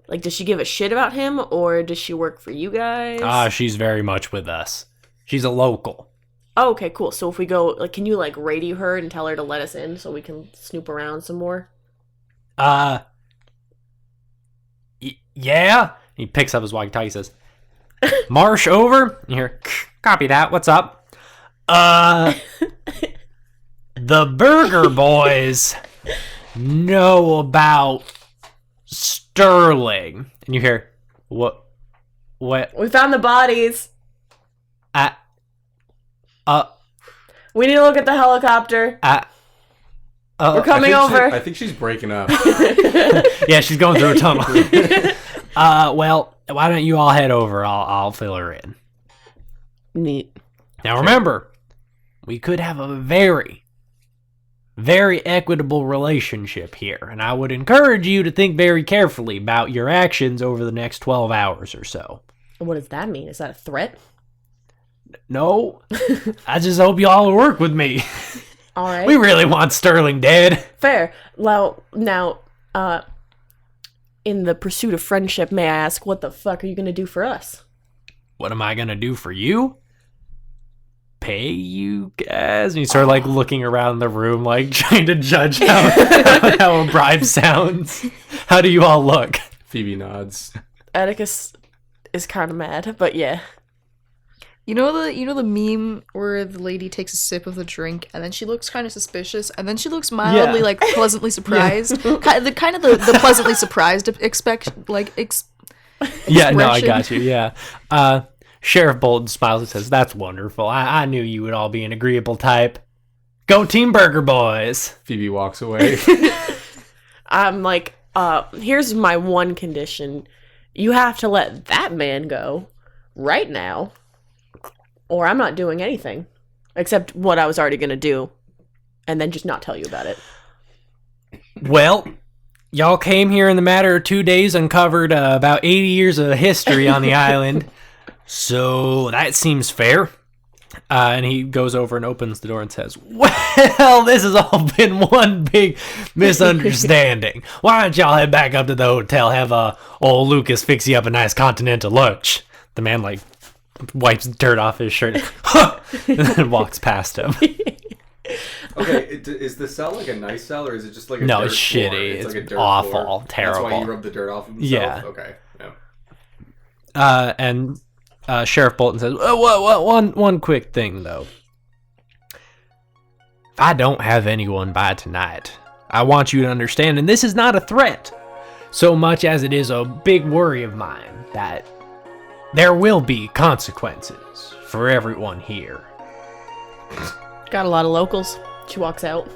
like, does she give a shit about him, or does she work for you guys? She's very much with us. She's a local. Oh, okay, cool. So if we go, like, can you, like, radio her and tell her to let us in so we can snoop around some more? Yeah? He picks up his walkie-talkie and says, Marsh, over. You hear, copy that. What's up? The Burger Boiz know about Sterling. And you hear, what? We found the bodies. We need to look at the helicopter. We're coming over. I think she's breaking up. Yeah, she's going through a tunnel. Well, why don't you all head over? I'll fill her in. Neat. Now remember, we could have a very, very equitable relationship here, and I would encourage you to think very carefully about your actions over the next 12 hours or so. What does that mean? Is that a threat? No, I just hope y'all will work with me. All right. We really want Sterling dead. Fair. Well, now, in the pursuit of friendship, may I ask, what the fuck are you going to do for us? What am I going to do for you? Pay you guys? And you start like looking around the room, like trying to judge how a bribe sounds. How do you all look? Phoebe nods. Atticus is kind of mad, but yeah. You know the meme where the lady takes a sip of the drink and then she looks kind of suspicious and then she looks mildly like pleasantly surprised. The pleasantly surprised Yeah, no, I expression. got you. Yeah. Sheriff Bolton smiles and says, "That's wonderful. I knew you would all be an agreeable type. Go Team Burger Boiz." Phoebe walks away. I'm like, here's my one condition. You have to let that man go right now, or I'm not doing anything except what I was already going to do and then just not tell you about it. Well, y'all came here in the matter of 2 days, uncovered about 80 years of history on the island. So that seems fair. And he goes over and opens the door and says, "Well, this has all been one big misunderstanding. Why don't y'all head back up to the hotel, have old Lucas fix you up a nice continental lunch?" The man, like, wipes dirt off his shirt and then walks past him. Okay, is the cell like a nice cell, or is it just like a No, dirt it's floor? shitty. It's like a dirt awful, floor. terrible. That's why you rub the dirt off himself? Yeah. Okay, yeah. And Sheriff Bolton says, one quick thing, though. If I don't have anyone by tonight, I want you to understand, and this is not a threat, so much as it is a big worry of mine, that there will be consequences for everyone here. Got a lot of locals. She walks out.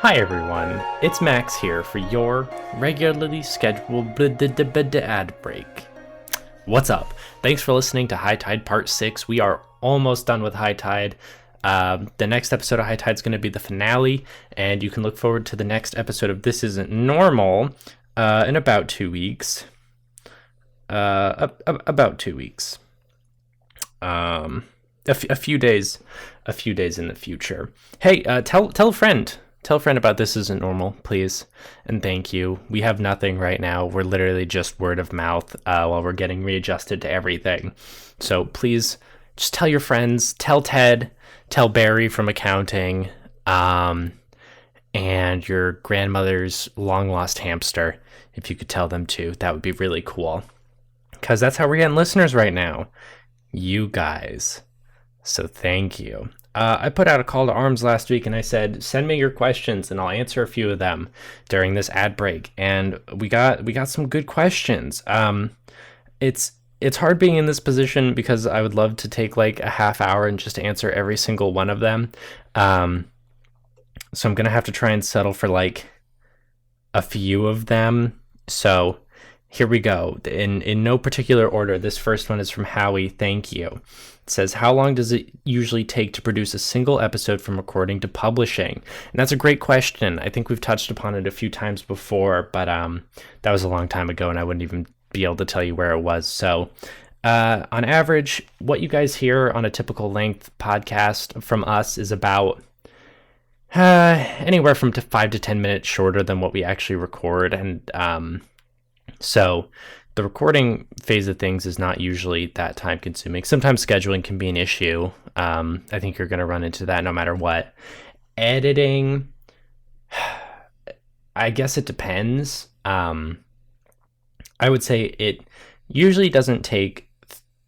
Hi everyone, it's Max here for your regularly scheduled ad break. What's up? Thanks for listening to High Tide Part 6. We are almost done with High Tide. The next episode of High Tide is going to be the finale, and you can look forward to the next episode of This Isn't Normal in about 2 weeks. About 2 weeks. A few days in the future. Hey, tell a friend. Tell a friend about This Isn't Normal, please. And thank you. We have nothing right now. We're literally just word of mouth while we're getting readjusted to everything. So please just tell your friends. Tell Ted. Tell Barry from accounting. and your grandmother's long lost hamster. If you could tell them to, that would be really cool. Because that's how we're getting listeners right now. You guys. So thank you. I put out a call to arms last week and I said, send me your questions and I'll answer a few of them during this ad break. And we got some good questions. It's hard being in this position because I would love to take like a half hour and just answer every single one of them. So I'm going to have to try and settle for like a few of them. So here we go. In no particular order, this first one is from Howie. Thank you. It says, how long does it usually take to produce a single episode from recording to publishing? And that's a great question. I think we've touched upon it a few times before, but that was a long time ago and I wouldn't even be able to tell you where it was. So on average, what you guys hear on a typical length podcast from us is about anywhere from 5 to 10 minutes shorter than what we actually record. And so the recording phase of things is not usually that time consuming. Sometimes scheduling can be an issue. I think you're going to run into that no matter what. Editing, I guess it depends. I would say it usually doesn't take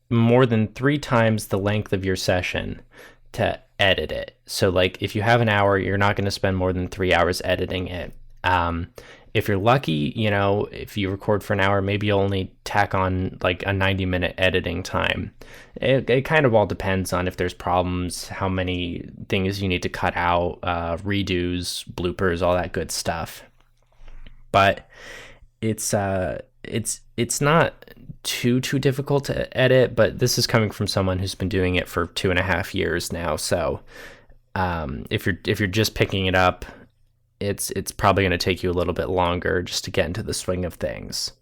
more than 3 times the length of your session to edit it. So like if you have an hour, you're not going to spend more than 3 hours editing it. If you're lucky, if you record for an hour, maybe you'll only tack on like a 90-minute editing time. It kind of all depends on if there's problems, how many things you need to cut out, redos, bloopers, all that good stuff. But it's not too difficult to edit, but this is coming from someone who's been doing it for 2.5 years now. So if you're just picking it up, it's probably going to take you a little bit longer just to get into the swing of things.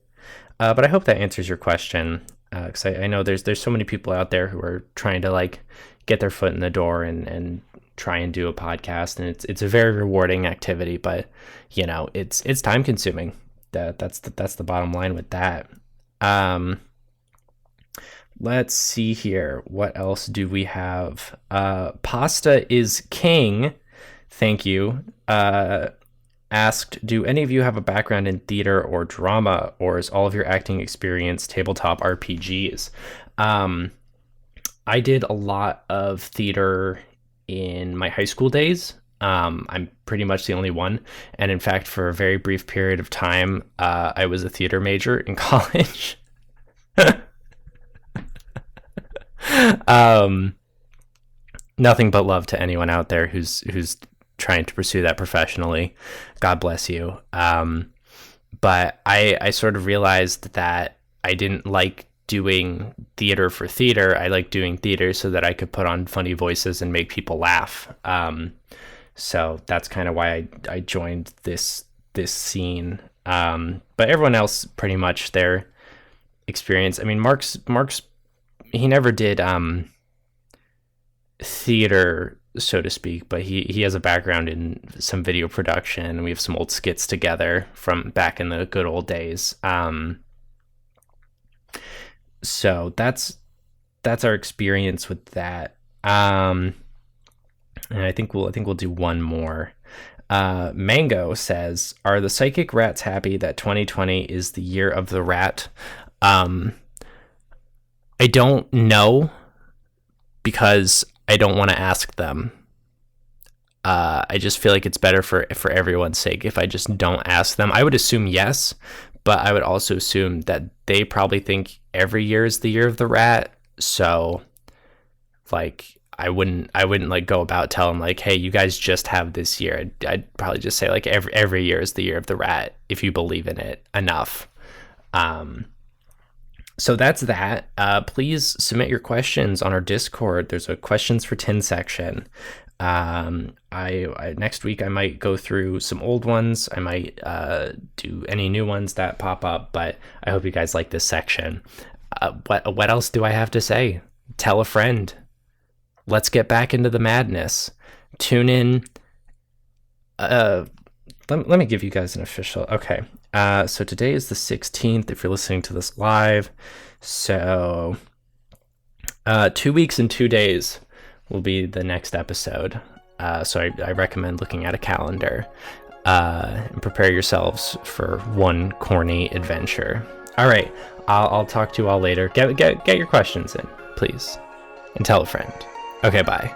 But I hope that answers your question, because I know there's so many people out there who are trying to like get their foot in the door and try and do a podcast, and it's a very rewarding activity, but it's time consuming. That's the bottom line with that. Let's see here. What else do we have? Pasta is King. Thank you. Asked, do any of you have a background in theater or drama, or is all of your acting experience tabletop RPGs? I did a lot of theater in my high school days. I'm pretty much the only one. And in fact, for a very brief period of time, I was a theater major in college. Nothing but love to anyone out there who's trying to pursue that professionally. God bless you. But I sort of realized that I didn't like doing theater for theater. I like doing theater so that I could put on funny voices and make people laugh. So that's kind of why I joined this scene. But everyone else, pretty much their experience. I mean, Mark's he never did theater, so to speak, but he has a background in some video production, and we have some old skits together from back in the good old days. So that's our experience with that. And I think we'll do one more. Mango says, are the psychic rats happy that 2020 is the year of the rat? I don't know, because I don't want to ask them. I just feel like it's better for everyone's sake if I just don't ask them. I would assume yes, but I would also assume that they probably think every year is the year of the rat. So like I wouldn't like go about telling like, hey, you guys just have this year. I'd probably just say like every year is the year of the rat if you believe in it enough. So that's that. Please submit your questions on our Discord. There's a questions for tin section. I next week I might go through some old ones. I might do any new ones that pop up, but I hope you guys like this section. What else do I have to say? Tell a friend. Let's get back into the madness. Tune in. Let me give you guys an official. Okay. So today is the 16th if you're listening to this live. So 2 weeks and 2 days will be the next episode. So I recommend looking at a calendar and prepare yourselves for one corny adventure. All right, I'll talk to you all later. Get your questions in, please, and tell a friend. Okay, bye.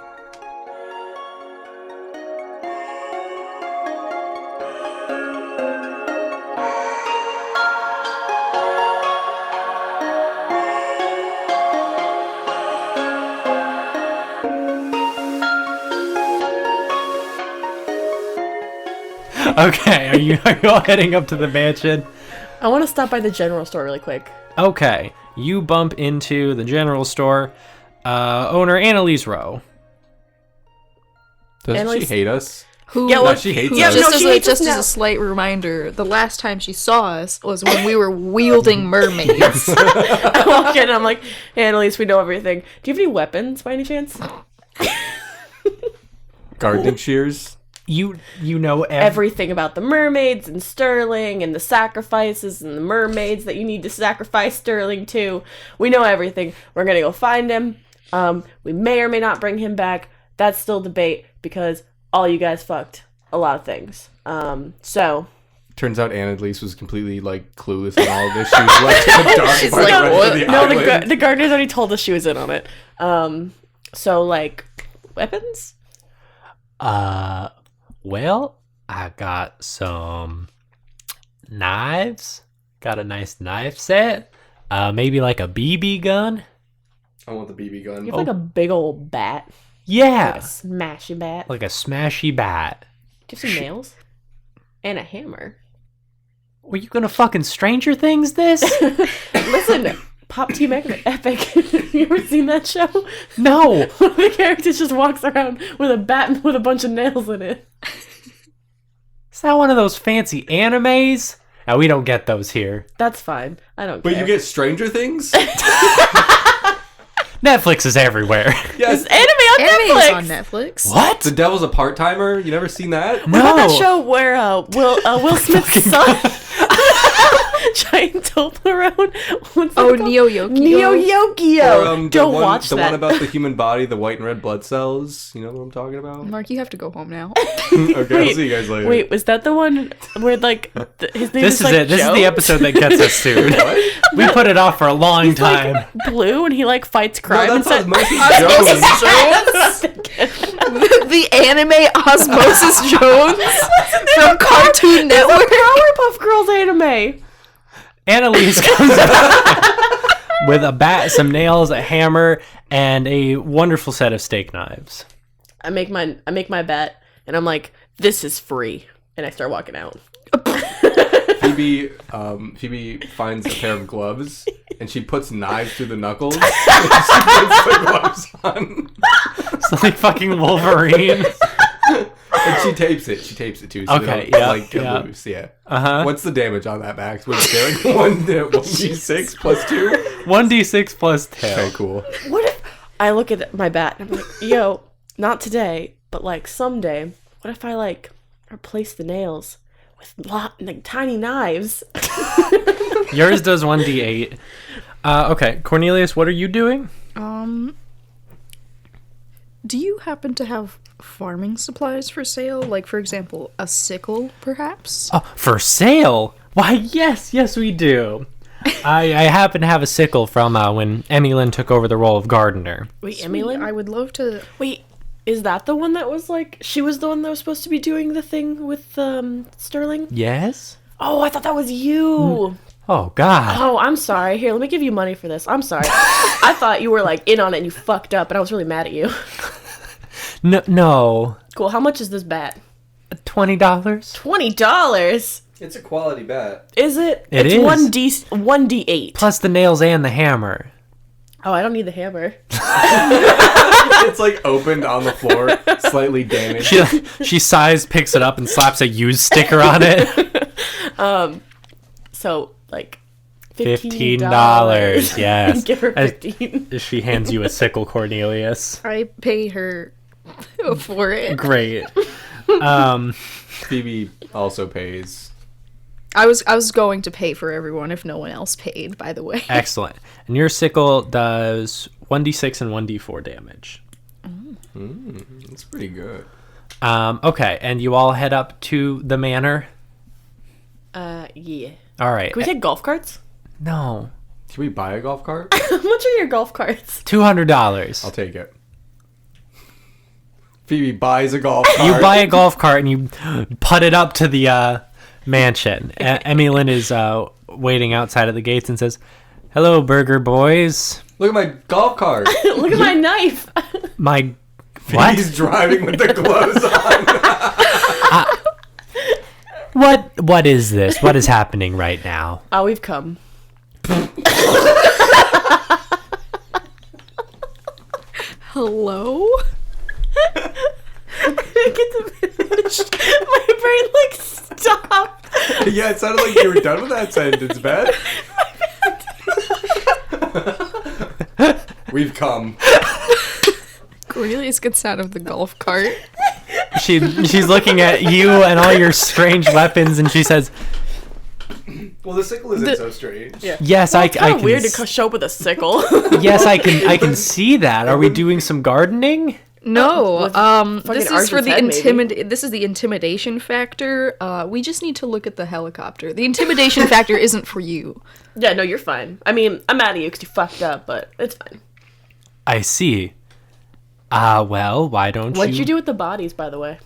Okay, are you all heading up to the mansion? I want to stop by the general store really quick. Okay, you bump into the general store owner, Annalise Rowe. Doesn't she Annalise- hate us? Who? Yeah, No, well, she hates yeah, us. no, Just, she hates us as now. a slight reminder, the last time she saw us was when we were wielding mermaids. I walk in and I'm like, hey, Annalise, we know everything. Do you have any weapons by any chance? Gardening shears. You know Everything about the mermaids and Sterling and the sacrifices and the mermaids that you need to sacrifice Sterling to. We know everything. We're gonna go find him. We may or may not bring him back. That's still debate because all you guys fucked a lot of things. So Turns out Annalise was completely like clueless in all of this. She was left in the dark. She's by like, the rest what? of the no, island. the gardeners already told us she was in on it. So like weapons. Well, I got some knives. Got a nice knife set. Maybe like a BB gun. I want the BB gun. You have like a big old bat, like Yeah, a smashy bat. like a smashy bat. Do you have some nails and a hammer? Were you gonna fucking Stranger Things this? Listen, Pop Team Epic. You ever seen that show? No. One of the characters just walks around with a bat with a bunch of nails in it. Is that one of those fancy animes? Now, we don't get those here. That's fine. I don't But care. you get Stranger Things? Netflix is everywhere. Yes. anime Anime on is Netflix. on Netflix. What? The Devil's a part-timer? You never seen that? No. What about that show where Will Smith's son giant Toblerone? What's that Oh, called? Neo Yokio. Neo Yokio. The Don't one, watch the that. one about the human body, the white and red blood cells. You know what I'm talking about? Mark, you have to go home now. Okay, I'll see you guys later. Wait, was that the one where like his name This is is like it. This is Joe? the episode that gets us sued. What? We put it off for a long time. Like blue and he like fights No, crime and that's said Osmosis Jones. The anime Osmosis Jones from Cartoon Network. Powerpuff Girls anime. Annalise comes out with a bat, some nails, a hammer, and a wonderful set of steak knives. I make my bet and I'm like, this is free. And I start walking out. Phoebe finds a pair of gloves and she puts knives through the knuckles. And she puts the gloves on. It's like fucking Wolverine. And she tapes it. She tapes it too. So Okay, they don't, yeah, like get yeah. loose. Yeah. Uh-huh. What's the damage on that, Max? Would you say like 1d6 plus 2? 1d6 plus 2. Okay, cool. What if I look at my bat and I'm like, yo, not today, but like someday, what if I like replace the nails with like tiny knives? Yours does 1d8. Okay, Cornelius, what are you doing? Do you happen to have farming supplies for sale? Like, for example, a sickle, perhaps? Oh, for sale? Why, yes, we do. I happen to have a sickle from when Emmy Lynn took over the role of gardener. Wait, Emily? I would love to. Wait, is that the one that was like, she was the one that was supposed to be doing the thing with Sterling? Yes? Oh, I thought that was you. Oh, God. Oh, I'm sorry. Here, let me give you money for this. I'm sorry. I thought you were like in on it and you fucked up, and I was really mad at you. No. Cool. How much is this bat? $20? $20. It's a quality bat. Is it? It it's is. 1d8. Plus the nails and the hammer. Oh, I don't need the hammer. It's like opened on the floor, slightly damaged. She sighs, picks it up, and slaps a used sticker on it. So, like, $15, yes. Give her 15. She hands you a sickle, Cornelius. I pay her for it. Great. Phoebe also pays. I was going to pay for everyone if no one else paid, by the way. Excellent. And your sickle does 1d6 and 1d4 damage. That's pretty good. Okay, and you all head up to the manor? Yeah. All right. Can we take golf carts? No. Can we buy a golf cart? How much are your golf carts? $200. I'll take it. Phoebe buys a golf cart. You buy a golf cart and you put it up to the mansion. Emily is waiting outside of the gates and says, "Hello, Burger Boiz. Look at my golf cart. Look at my knife. My what? He's driving with the gloves on. What is this? What is happening right now?" Oh, we've come. Hello? I get to finish. My brain like stopped. Yeah, it sounded like you were done with that sentence, Beth. We've come. Cornelius gets out of the golf cart. She's looking at you and all your strange weapons, and she says, Well, the sickle isn't so strange. Yeah. "Yes, Well, I it's kind of can. weird to show up with a sickle. Yes, I can see that. Are we doing some gardening?" No, With this is Argent's for the head, maybe. This is the intimidation factor. We just need to look at the helicopter. The intimidation factor isn't for you. Yeah, no, you're fine. I mean, I'm mad at you because you fucked up, but it's fine. I see. Well, why don't What'd you do with the bodies, by the way?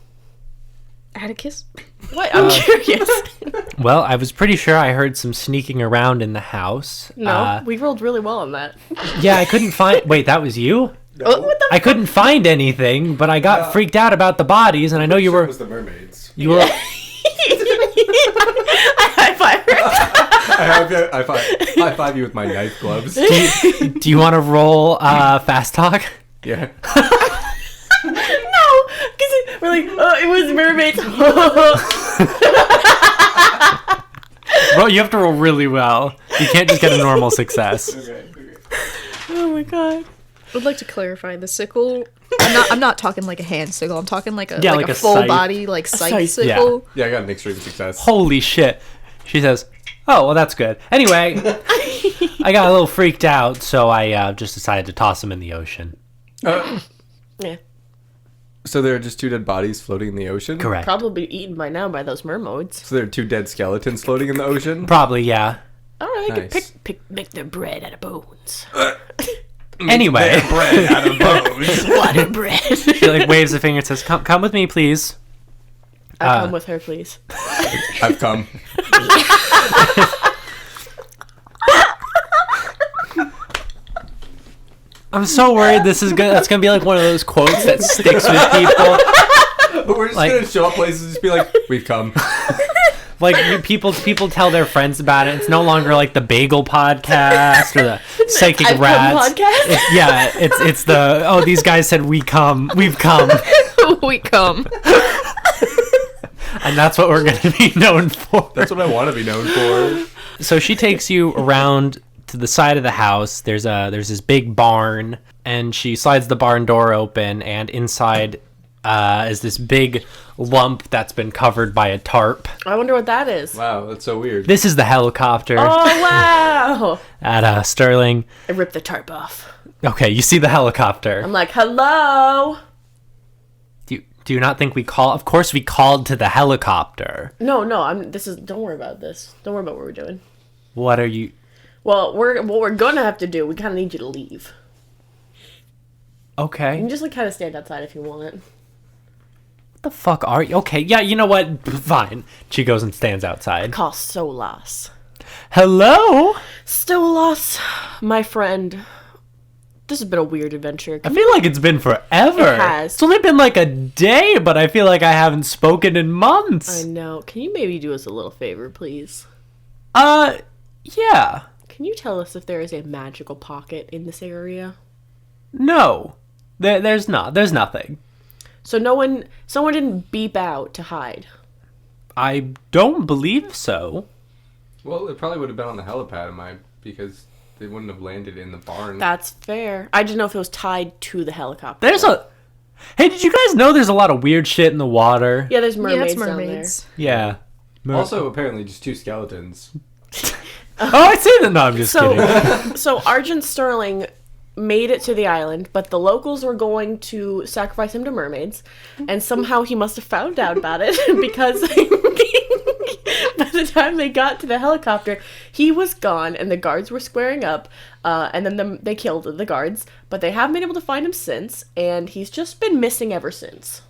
Atticus? What? I'm curious. Well, I was pretty sure I heard some sneaking around in the house. No, we rolled really well on that. Yeah, I couldn't find. Wait, that was you? What the I couldn't find anything, but I got freaked out about the bodies, and I know you It were. was the mermaids. You were. high five her. High five you with my knife gloves. Do you want to roll fast talk? Yeah. No, because we're like, oh, it was mermaids. Well, you have to roll really well. You can't just get a normal success. Okay. Oh my god. I would like to clarify the sickle. I'm not talking like a hand sickle. I'm talking like a Yeah, like like a a full scythe. body like scythe scythe, sickle. Yeah, I got an extreme success. Holy shit. She says, "Oh, well, that's good." Anyway, I got a little freaked out, so I just decided to toss him in the ocean. Yeah, So there are just two dead bodies floating in the ocean? Correct. probably eaten by now by those mermaids. So there are two dead skeletons floating in the ocean? Probably, yeah. All right, I Nice. could make their bread out of bones. Anyway, Bread out of bones. Water bread. she like waves a finger and says, "Come with me, please." I'll come with her, please. I've come. I'm so worried this is that's gonna be like one of those quotes that sticks with people. But we're just Like- gonna show up places and just be like, we've come. Like people tell their friends about it. It's no longer like the Bagel Podcast or the Psychic I've come Rats. podcast? It's the these guys said we've come, We come. and that's what we're gonna be known for. That's what I want to be known for. So she takes you around to the side of the house. There's this big barn, and she slides the barn door open, and inside is this big lump that's been covered by a tarp. I wonder what that is. Wow, that's so weird. This is the helicopter Oh wow! at Sterling. I ripped the tarp off. Okay, you see the helicopter. I'm like, hello. Do you not think we call? Of course, we called to the helicopter. No, don't worry about this. Don't worry about what we're doing. What are you? Well, what we're gonna have to do. We kind of need you to leave. You Okay. can just like kind of stand outside if you want. What the fuck are you? Okay, yeah, you know what? Fine. She goes and stands outside. Call Stolas. Hello? Stolas, my friend. This has been a weird adventure. I feel like it's been forever. It has. It's only been like a day, but I feel like I haven't spoken in months. I know. Can you maybe do us a little favor, please? Yeah. Can you tell us if there is a magical pocket in this area? No. There's not. There's nothing. So someone didn't beep out to hide. I don't believe so. Well, it probably would have been on the helipad, because they wouldn't have landed in the barn. That's fair. I didn't know if it was tied to the helicopter. Hey, did you guys know there's a lot of weird shit in the water? Yeah, there's Yeah, mermaids, it's mermaids. down Yeah. Also, apparently, just two skeletons. Oh, I see that. No, I'm just kidding. there. So Argent Sterling made it to the island, but the locals were going to sacrifice him to mermaids, and somehow he must have found out about it because by the time they got to the helicopter, he was gone, and the guards were squaring up, and then they killed the guards, but they haven't been able to find him since, and he's just been missing ever since.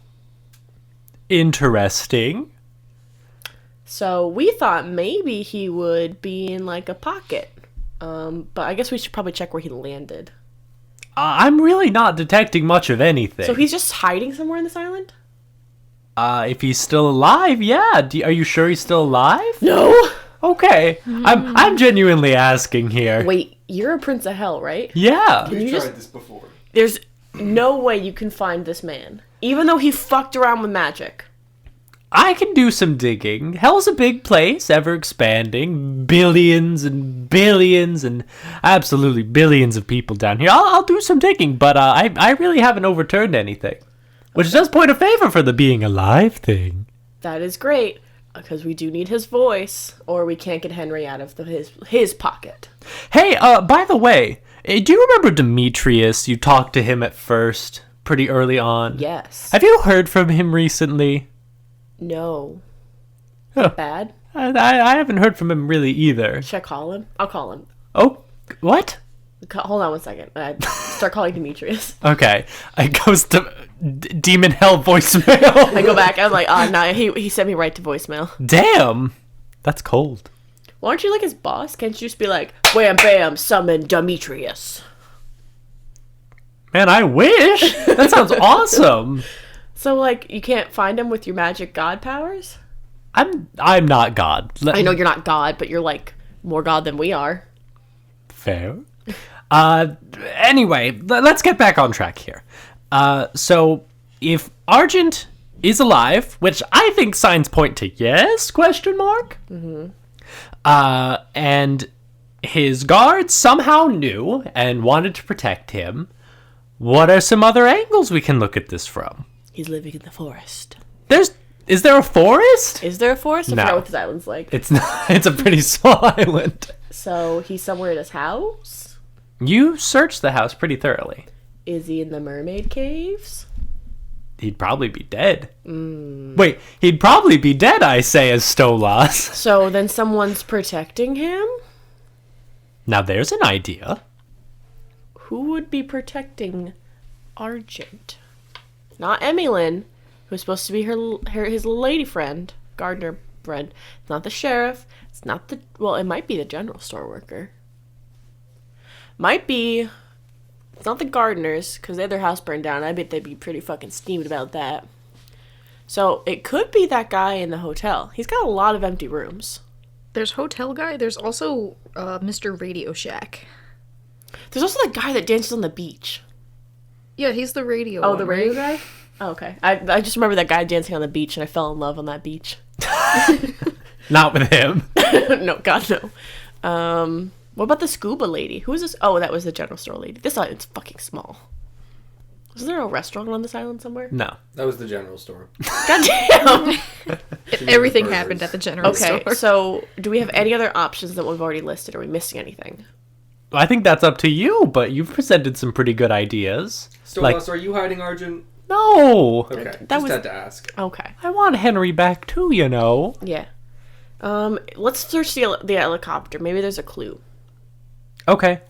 Interesting. So we thought maybe he would be in, like, a pocket. But I guess we should probably check where he landed. I'm really not detecting much of anything. So he's just hiding somewhere in this island? If he's still alive, yeah. Are you sure he's still alive? No! Okay. I'm genuinely asking here. Wait, you're a prince of hell, right? Yeah. We've you tried this before. There's no way you can find this man. Even though he fucked around with magic. I can do some digging. Hell's a big place, ever expanding. Billions and billions and absolutely billions of people down here. I'll do some digging, but I really haven't overturned anything. Which does point a favor for the being alive thing. That is great, because we do need his voice, or we can't get Henry out of his pocket. Hey, by the way, do you remember Demetrius? You talked to him at first, pretty early on. Yes. Have you heard from him recently? No. Huh. Bad? I haven't heard from him really either. Should I call him? I'll call him. Oh, what? Hold on 1 second. I start calling Demetrius. Okay. I goes to Demon Hell voicemail. I go back. I'm like, oh, no. He sent me right to voicemail. Damn. That's cold. Well, aren't you like his boss? Can't you just be like, wham, bam, summon Demetrius? Man, I wish. That sounds awesome. So, like, you can't find him with your magic god powers? I'm not God. I know you're not God, but you're, like, more God than we are. Fair. Anyway, let's get back on track here. So if Argent is alive, which I think signs point to yes, question mark? Mm-hmm. And his guards somehow knew and wanted to protect him, what are some other angles we can look at this from? He's living in the forest. Is there a forest? Is there a forest? I No. forgot what this island's like. It's not. It's a pretty small island. So he's somewhere in his house? You searched the house pretty thoroughly. Is he in the mermaid caves? He'd probably be dead. Wait, he'd probably be dead, I say, as Stolas. So then someone's protecting him? Now there's an idea. Who would be protecting Argent? Not Emilyn, who's supposed to be his lady friend, gardener friend. It's not the sheriff. It's not the... Well, it might be the general store worker. Might be... It's not the gardeners, because they had their house burned down. I bet they'd be pretty fucking steamed about that. So, it could be that guy in the hotel. He's got a lot of empty rooms. There's Hotel Guy. There's also Mr. Radio Shack. There's also the guy that dances on the beach. Yeah, he's the radio Oh, one, the radio right? guy? Oh, okay. I just remember that guy dancing on the beach, and I fell in love on that beach. Not with him. No, God, no. What about the scuba lady? Who is this? Oh, that was the general store lady. This island's fucking small. Is there a restaurant on this island somewhere? No. That was the general store. God damn! Everything burgers. happened at the general Okay, store. so do we have any other options that we've already listed? Are we missing anything? I think that's up to you, but you've presented some pretty good ideas. Stolas, are you hiding Argent? No. Okay, That just was- had to ask. Okay. I want Henry back too, you know. Yeah. Let's search the helicopter. Maybe there's a clue. Okay.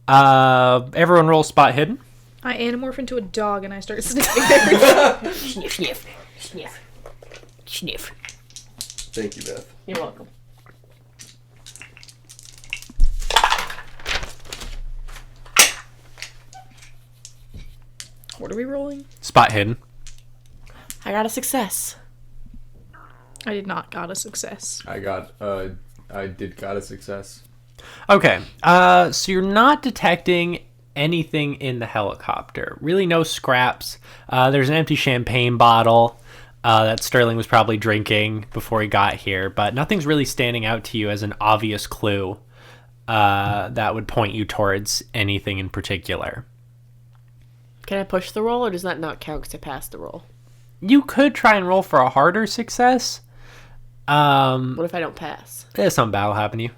Everyone roll spot hidden. I anamorph into a dog and I start sniffing. Sniff, sniff, sniff, sniff. Thank you, Beth. You're welcome. What are we rolling? Spot hidden. I got a success. I did not got a success. I got a success. Okay. So you're not detecting anything in the helicopter. Really no scraps. There's an empty champagne bottle that Sterling was probably drinking before he got here, but nothing's really standing out to you as an obvious clue that would point you towards anything in particular. Can I push the roll, or does that not count because I passed the roll? You could try and roll for a harder success. What if I don't pass? There's some bad will happen to you.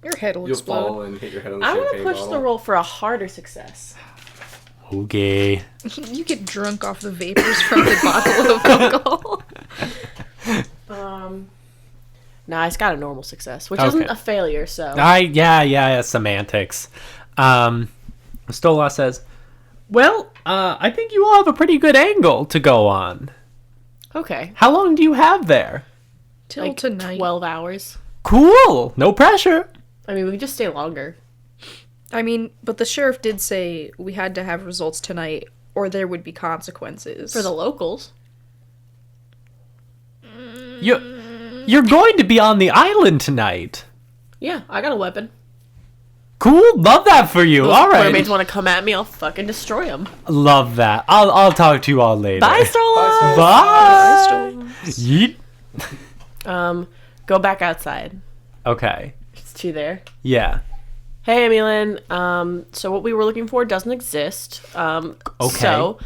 Your head will You'll explode. fall and hit your head on the I champagne want to push the roll for a harder success. Okay. You get drunk off the vapors from the bottle of alcohol. Nah, it's got a normal success, which Okay. isn't a failure, so. Yeah, semantics. Stola says, well, I think you all have a pretty good angle to go on. Okay. How long do you have there? Till Like tonight. 12 hours. Cool. No pressure. I mean, we could just stay longer. I mean, but the sheriff did say we had to have results tonight or there would be consequences. For the locals. You're going to be on the island tonight. Yeah, I got a weapon. Cool. Love that for you. All right. Mermaids want to come at me, I'll fucking destroy them. Love that. I'll talk to you all later. Bye, Stola! Bye. Yeet. Go back outside. Okay. It's two there. Yeah. Hey, Emilyn. So what we were looking for doesn't exist. Okay. So,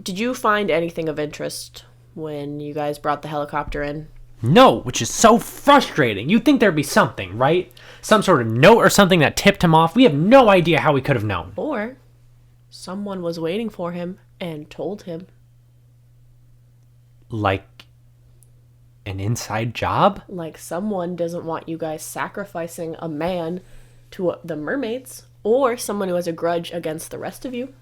did you find anything of interest when you guys brought the helicopter in? No, which is so frustrating. You'd think there'd be something, right? Some sort of note or something that tipped him off. We have no idea how we could have known. Or someone was waiting for him and told him. Like an inside job? Like someone doesn't want you guys sacrificing a man to the mermaids. Or someone who has a grudge against the rest of you.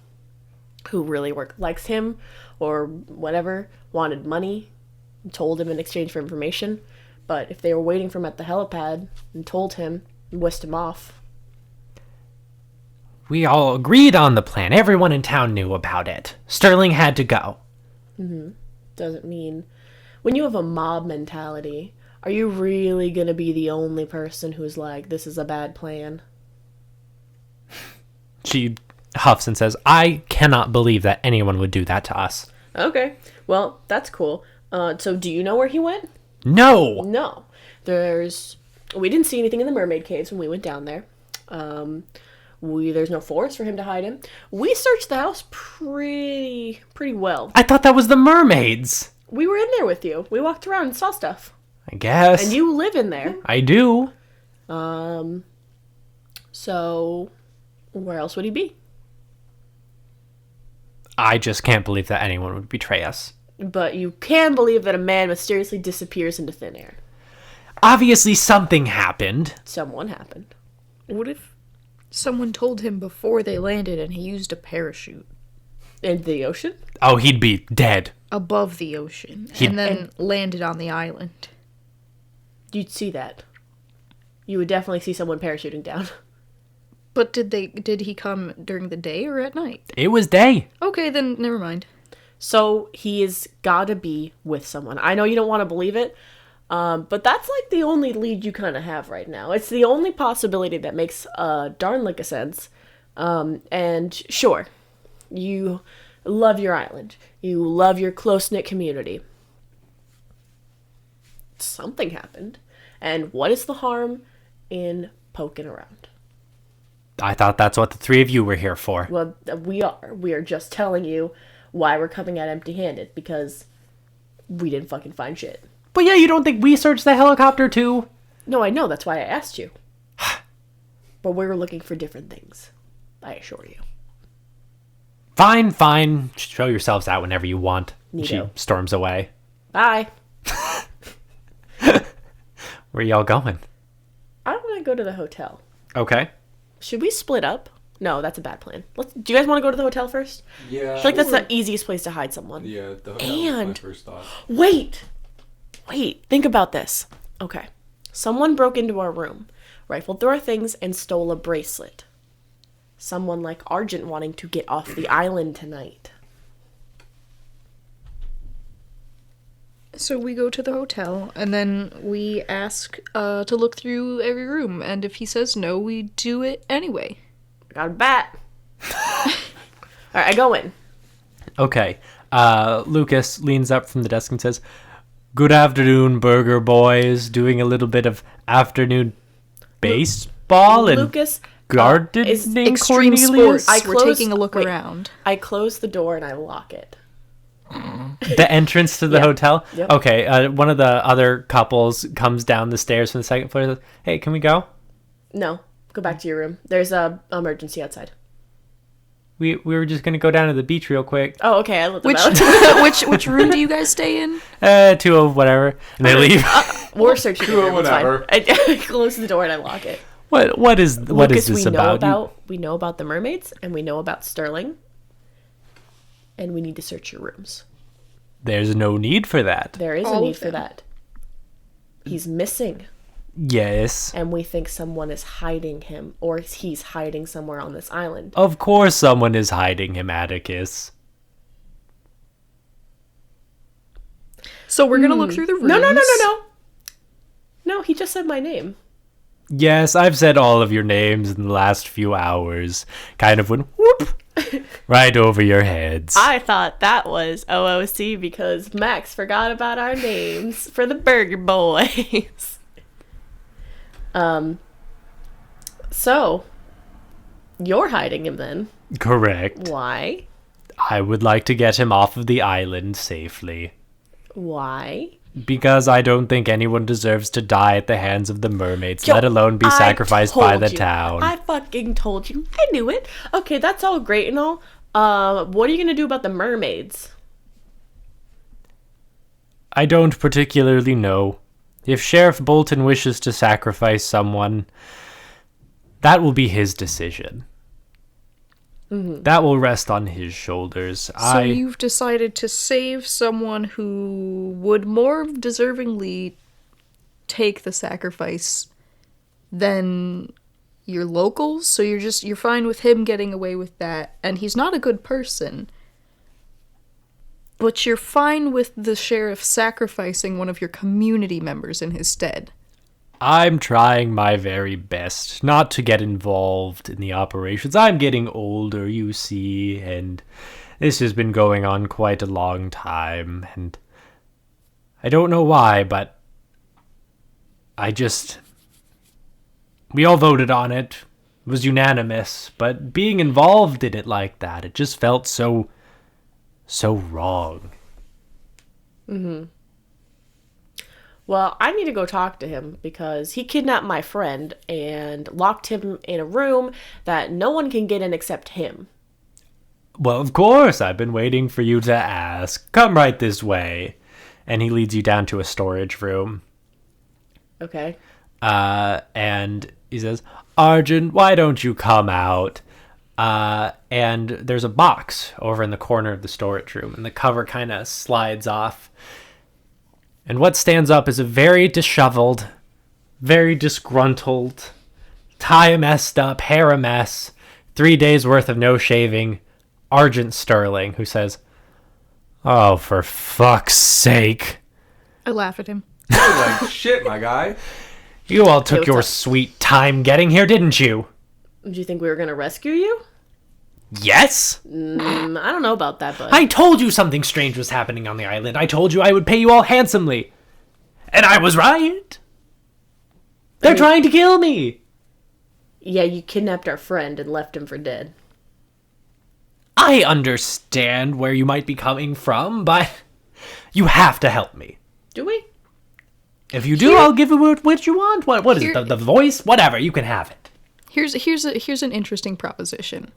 Who really likes him or whatever, wanted money, told him in exchange for information. But if they were waiting for him at the helipad and told him, and whisked him off. We all agreed on the plan. Everyone in town knew about it. Sterling had to go. Doesn't mean... When you have a mob mentality, are you really going to be the only person who's like, this is a bad plan? She huffs and says, I cannot believe that anyone would do that to us. Okay, well, that's cool. So do you know where he went? No! No. We didn't see anything in the mermaid caves when we went down there. There's no forest for him to hide in. We searched the house pretty well. I thought that was the mermaids. We were in there with you. We walked around and saw stuff. I guess. And you live in there. I do. So where else would he be? I just can't believe that anyone would betray us. But you can believe that a man mysteriously disappears into thin air. Obviously something happened. Someone happened. What if someone told him before they landed and he used a parachute In the ocean? Oh, he'd be dead. above the ocean He'd- and then landed on the island? You'd see that. You would definitely see someone parachuting down. But did he come during the day or at night? It was day. Okay, then never mind. So he's gotta be with someone. I know you don't want to believe it, but that's like the only lead you kind of have right now. It's the only possibility that makes darn lick of sense. And sure, you love your island. You love your close-knit community. Something happened. And what is the harm in poking around? I thought that's what the three of you were here for. Well, we are. We are just telling you why we're coming out empty-handed, because we didn't fucking find shit. But yeah, you don't think we searched the helicopter too? No, I know. That's why I asked you. But we were looking for different things. I assure you. Fine. Show yourselves out whenever you want. Neato. She storms away. Bye. Where y'all going? I want to go to the hotel. Okay. Should we split up? No, that's a bad plan. Do you guys want to go to the hotel first? Yeah. I feel like that's the easiest place to hide someone. Yeah, the hotel was my And- first thought. Wait, think about this. Okay. Someone broke into our room, rifled through our things, and stole a bracelet. Someone like Argent wanting to get off the island tonight. So we go to the hotel, and then we ask to look through every room, and if he says no, we do it anyway. Got a bat. Alright, I go in. Okay. Lucas leans up from the desk and says, "Good afternoon, Burger Boiz. Doing a little bit of afternoon baseball and Lucas gardening, is Extreme Cornelius?" sports. We're taking a look wait. around. I close the door and I lock it. The entrance to the hotel? Yep. Okay, one of the other couples comes down the stairs from the second floor and says, "Hey, can we go?" No, go back to your room. There's a emergency outside. We were just gonna go down to the beach real quick. Oh, okay. I let them out. Which room do you guys stay in? 2 of whatever, and they leave. We're searching your room. whatever. It's fine. I close the door and I lock it. What is Lucas, this we know about? we know about the mermaids and we know about Sterling. And we need to search your rooms. There's no need for that. There is All a of need for them. that. He's missing. Yes. And we think someone is hiding him, or he's hiding somewhere on this island. Of course someone is hiding him, Atticus. So we're gonna look through the rooms. No. No, he just said my name. Yes, I've said all of your names in the last few hours. Kind of went whoop right over your heads. I thought that was OOC because Max forgot about our names for the Burger Boiz. So you're hiding him then. Correct. Why? I would like to get him off of the island safely. Why? Because I don't think anyone deserves to die at the hands of the mermaids, Yo, let alone be I sacrificed by told the you. town. I fucking told you. I knew it. Okay, that's all great and all. What are you gonna do about the mermaids? I don't particularly know. If Sheriff Bolton wishes to sacrifice someone, that will be his decision. That will rest on his shoulders. So you've decided to save someone who would more deservingly take the sacrifice than your locals, so you're fine with him getting away with that, and he's not a good person. But you're fine with the sheriff sacrificing one of your community members in his stead. I'm trying my very best not to get involved in the operations. I'm getting older, you see, and this has been going on quite a long time, and I don't know why, but we all voted on it. It was unanimous, but being involved in it like that, it just felt so wrong. Well, I need to go talk to him because he kidnapped my friend and locked him in a room that no one can get in except him. Well, of course, I've been waiting for you to ask. Come right this way. And he leads you down to a storage room. Okay. And he says, Argent, why don't you come out? And there's a box over in the corner of the storage room, and the cover kind of slides off. And what stands up is a very disheveled, very disgruntled, tie messed up, hair a mess, 3 days worth of no shaving, Argent Sterling, who says, "Oh, for fuck's sake. I laugh at him. Like shit, my guy. You all took what's your up? sweet time getting here, didn't you?" Do you think we were going to rescue you? Yes? I don't know about that, but... I told you something strange was happening on the island. I told you I would pay you all handsomely. And I was right. They're trying to kill me. Yeah, you kidnapped our friend and left him for dead. I understand where you might be coming from, but you have to help me. Do we? If you do, I'll give you what you want. What is Here- it? The voice? Whatever. You can have it. Here's an interesting proposition.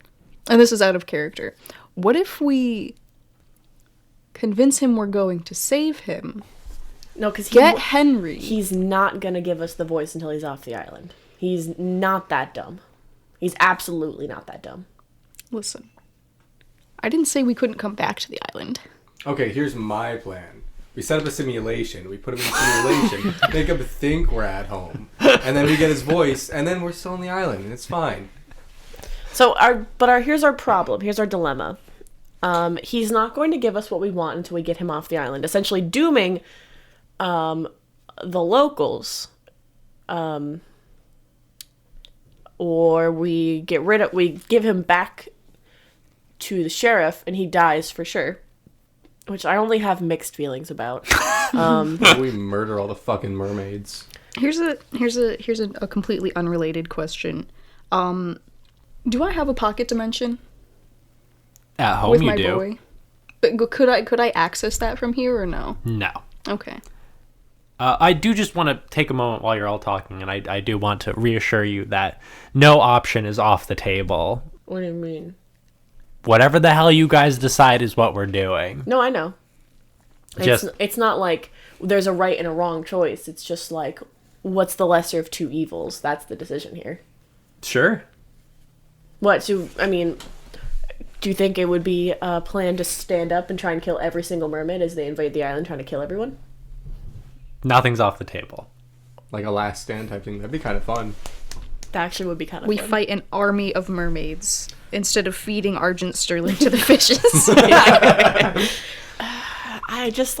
And this is out of character. What if we convince him we're going to save him? No, because Get Henry. he's not going to give us the voice until he's off the island. He's not that dumb. He's absolutely not that dumb. Listen, I didn't say we couldn't come back to the island. Okay, here's my plan. We set up a simulation. We put him in a simulation. Make him think we're at home. And then we get his voice, and then we're still on the island, and it's fine. So here's our problem. Here's our dilemma. He's not going to give us what we want until we get him off the island, essentially dooming the locals. Or we give him back to the sheriff and he dies for sure. Which I only have mixed feelings about. We murder all the fucking mermaids. Here's a completely unrelated question. Do I have a pocket dimension At home with you my do. boy? But could I access that from here or no? No. Okay. I do just want to take a moment while you're all talking, and I do want to reassure you that no option is off the table. What do you mean? Whatever the hell you guys decide is what we're doing. No, I know. Just It's not like there's a right and a wrong choice. It's just like, what's the lesser of two evils? That's the decision here. sure. Do you think it would be a plan to stand up and try and kill every single mermaid as they invade the island trying to kill everyone? Nothing's off the table. Like a last stand type thing. That'd be kind of fun. That actually would be kind of We fun. fight an army of mermaids instead of feeding Argent Sterling to the fishes. I just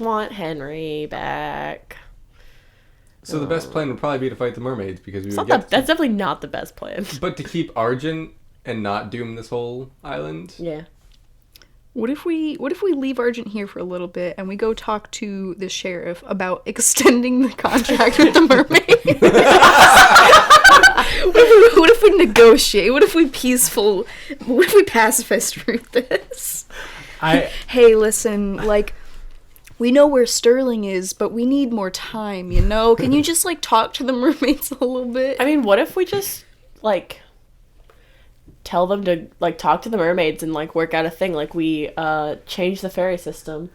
want Henry back. So the best plan would probably be to fight the mermaids because we It's would not get. that's definitely not the best plan. But to keep Argent and not doom this whole island. Yeah. What if we leave Argent here for a little bit and we go talk to the sheriff about extending the contract with the mermaid? What if we negotiate? What if we pacifist route this? Hey, listen, like, we know where Sterling is, but we need more time, you know? Can you just, like, talk to the mermaids a little bit? I mean, what if we just, like, tell them to, like, talk to the mermaids and, like, work out a thing? Like, we, change the ferry system.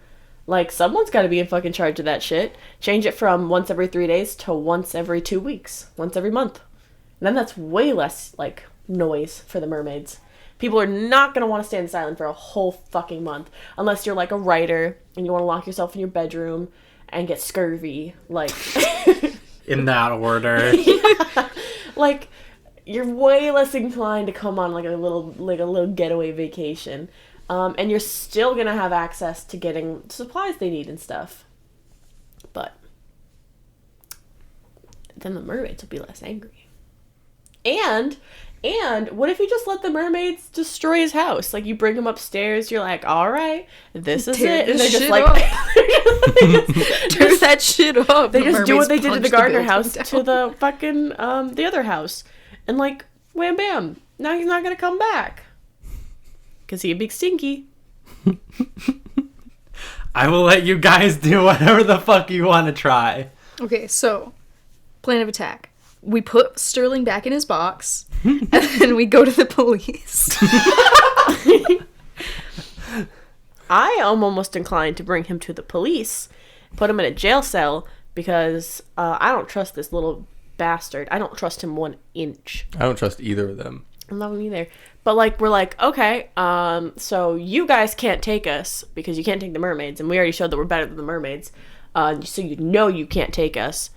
Like, someone's got to be in fucking charge of that shit. Change it from once every 3 days to once every 2 weeks. Once every month. And then that's way less, like, noise for the mermaids. People are not going to want to stay in this island for a whole fucking month. Unless you're, like, a writer and you want to lock yourself in your bedroom and get scurvy. Like... In that order. Like, you're way less inclined to come on, like, a little getaway vacation. And you're still going to have access to getting supplies they need and stuff. But then the mermaids will be less angry. And what if you just let the mermaids destroy his house? Like, you bring him upstairs, you're like, all right, this is Tear it. And this they're just shit like... Tear that shit up. They The just do what mermaids they did to punch the Gardner building house down. to the fucking, the other house. And, like, wham bam. Now he's not gonna come back. Because he a big stinky. I will let you guys do whatever the fuck you want to try. Okay, so, plan of attack. We put Sterling back in his box, and then we go to the police. I am almost inclined to bring him to the police, put him in a jail cell, because I don't trust this little bastard. I don't trust him 1 inch. I don't trust either of them. I love him either. But, like, we're like, okay, so you guys can't take us, because you can't take the mermaids, and we already showed that we're better than the mermaids, so you know you can't take us.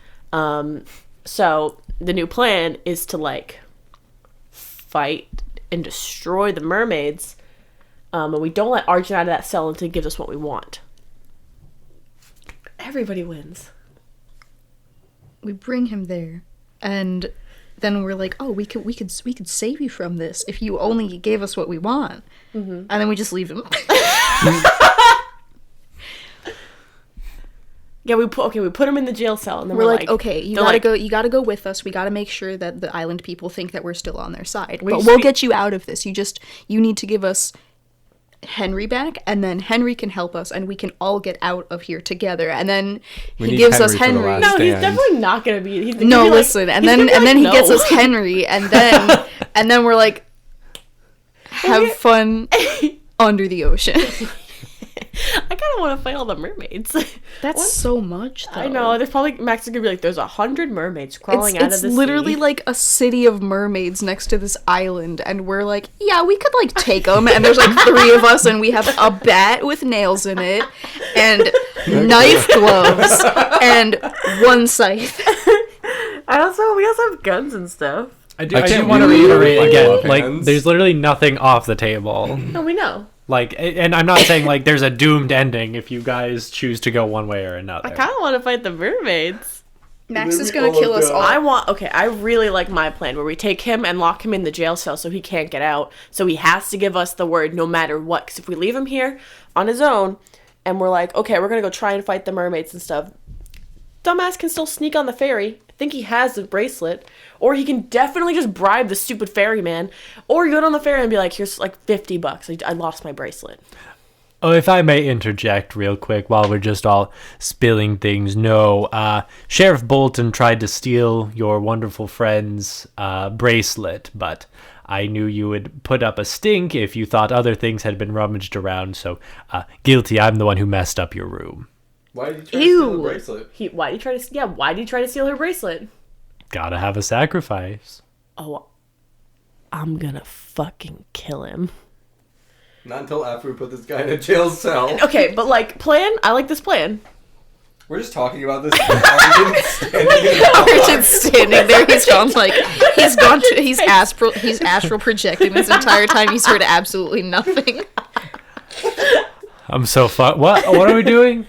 So the new plan is to, like, fight and destroy the mermaids, and we don't let Argent out of that cell until he gives us what we want. Everybody wins. We bring him there, and then we're like, oh, we could save you from this if you only gave us what we want. And then we just leave him. Yeah, we put him in the jail cell, and then We're like, okay, you they're gotta like, go. You gotta go with us. We gotta make sure that the island people think that we're still on their side. But just we'll be- get you out of this. You need to give us Henry back, and then Henry can help us, and we can all get out of here together. And then We he need gives us Henry for the Henry. last no, he's stand. definitely not gonna be. He's gonna No, be like- listen, and he's then gonna be like, he no. gets us Henry, and then we're like, have fun under the ocean. I kind of want to fight all the mermaids. That's so much, though. I know. There's probably Max is gonna be like, "There's 100 mermaids crawling out of It's the literally sea." like a city of mermaids next to this island, and we're like, yeah, we could like take them. And there's like 3 of us, and we have a bat with nails in it, and knife gloves, and 1 scythe. we also have guns and stuff. I I do can't want to really reiterate like again, love like, hands. there's literally nothing off the table. No, we know. Like, and I'm not saying, like, there's a doomed ending if you guys choose to go one way or another. I kind of want to fight the mermaids. Max Then is we gonna all kill us die. all. I really like my plan where we take him and lock him in the jail cell so he can't get out. So he has to give us the word no matter what. Because if we leave him here on his own and we're like, okay, we're going to go try and fight the mermaids and stuff, dumbass can still sneak on the ferry, think he has the bracelet, or he can definitely just bribe the stupid ferryman, or go on the ferry and be like, here's like $50. I lost my bracelet. Oh, if I may interject real quick while we're just all spilling things, no, Sheriff Bolton tried to steal your wonderful friend's bracelet, but I knew you would put up a stink if you thought other things had been rummaged around, so guilty, I'm the one who messed up your room. Why did you try to steal the bracelet? Why did he try to steal her bracelet? Gotta have a sacrifice. Oh, I'm gonna fucking kill him. Not until after we put this guy in a jail cell. Okay, but like, plan? I like this plan. We're just talking about this. Argent's standing there. He's gone like he's astral projecting this entire time. He's heard absolutely nothing. I'm so fucked. What are we doing?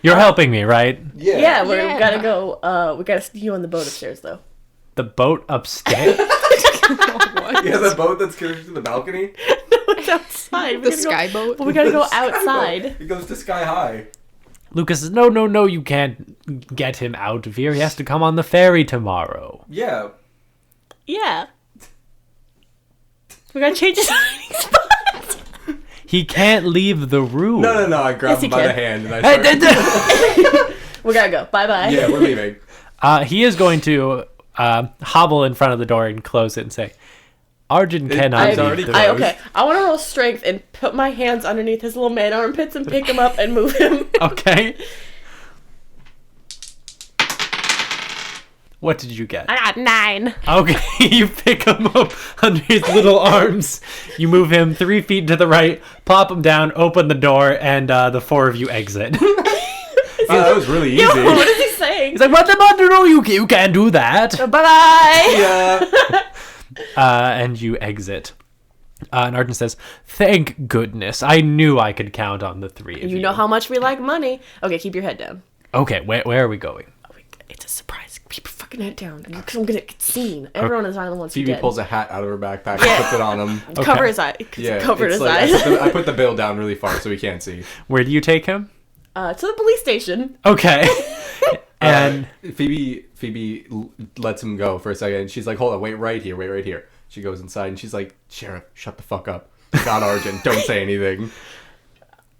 You're helping me, right? Yeah. We gotta go. We gotta see you on the boat upstairs, though. The boat upstairs? Yeah, the boat that's connected to the balcony? No, it's outside. The sky boat? But we gotta go outside. It goes to sky high. Lucas says, no, you can't get him out of here. He has to come on the ferry tomorrow. Yeah. Yeah. We gotta change his hiding spot. He can't leave the room. No. I grab him by the hand and I start... We gotta go. Bye-bye. Yeah, we're leaving. He is going to hobble in front of the door and close it and say, Argent cannot leave the room. Okay, I want to roll strength and put my hands underneath his little man armpits and pick him up and move him. Okay. What did you get? I got 9. Okay, you pick him up under his little arms. You move him 3 feet to the right, plop him down, open the door, and the 4 of you exit. Wow, that was really easy. Yo, what is he saying? He's like, what the matter? No, you can't do that. Bye-bye. Yeah. And you exit. And Argent says, thank goodness. I knew I could count on the 3 of you. You know how much we like money. Okay, keep your head down. Okay, where are we going? It's a surprise. Keep your fucking head down. Because I'm going to get seen. Everyone on this island wants you Phoebe dead. pulls a hat out of her backpack and puts it on him. Cover his eye. Yeah, Cover his like, eyes. I put the bill down really far so he can't see. Where do you take him? To the police station. Okay. And Phoebe lets him go for a second. She's like, hold on, wait right here. She goes inside and she's like, Sheriff, shut the fuck up. Not Argent. Don't say anything.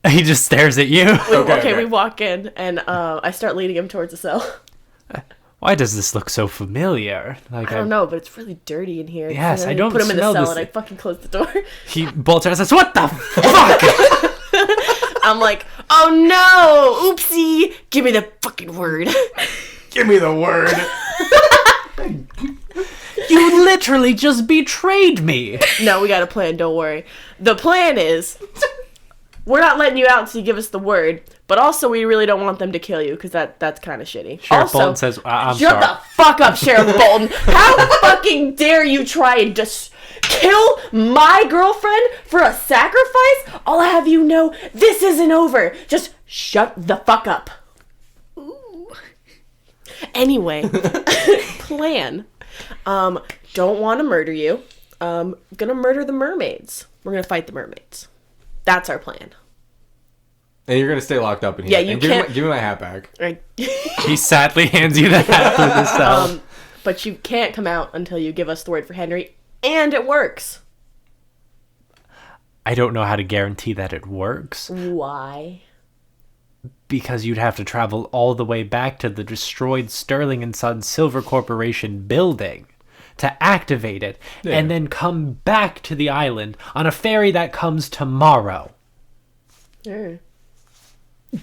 he just stares at you. Okay, we walk in and I start leading him towards the cell. Why does this look so familiar? Like I don't know, but it's really dirty in here. Yes, and then I don't put him in the smell cell this. and I fucking close the door. He bolts out and says, what the fuck? I'm like, oh no, oopsie. Give me the fucking word. Give me the word. You literally just betrayed me. No, we got a plan, don't worry. The plan is, we're not letting you out until you give us the word, but also we really don't want them to kill you, because that's kind of shitty. Sheriff also, Bolton says, I'm shut sorry. the fuck up, Sheriff Bolton. How fucking dare you try and just kill my girlfriend for a sacrifice? I'll have you know, this isn't over. Just shut the fuck up. Ooh. Anyway, plan. Don't want to murder you. Gonna murder the mermaids. We're gonna fight the mermaids. That's our plan. And you're gonna stay locked up in here. Yeah, you and can't. give me my hat back. Right. He sadly hands you the hat for the cell. But you can't come out until you give us the word for Henry, and it works. I don't know how to guarantee that it works. Why? Because you'd have to travel all the way back to the destroyed Sterling and Sons Silver Corporation building to activate it, and then come back to the island on a ferry that comes tomorrow. Yeah.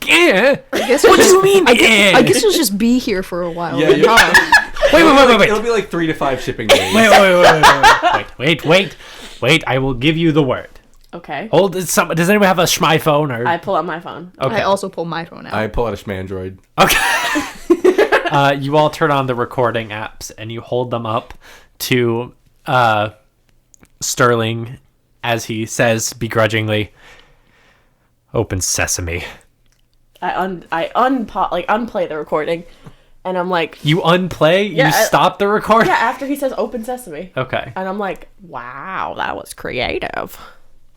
Yeah. I guess What do you mean? I guess you'll just be here for a while. Yeah, then, you- huh? Wait. It'll be like 3 to 5 shipping days. Wait. I will give you the word. Okay. Hold. Does anyone have a Schmy phone or? I pull out my phone. Okay. I also pull my phone out. I pull out a Schmandroid. Okay. You all turn on the recording apps and you hold them up to Sterling as he says begrudgingly, "Open sesame." I unplay the recording, and I'm like, You unplay? Yeah, you stop the recording? yeah. After he says "open sesame," Okay. and I'm like, wow, that was creative.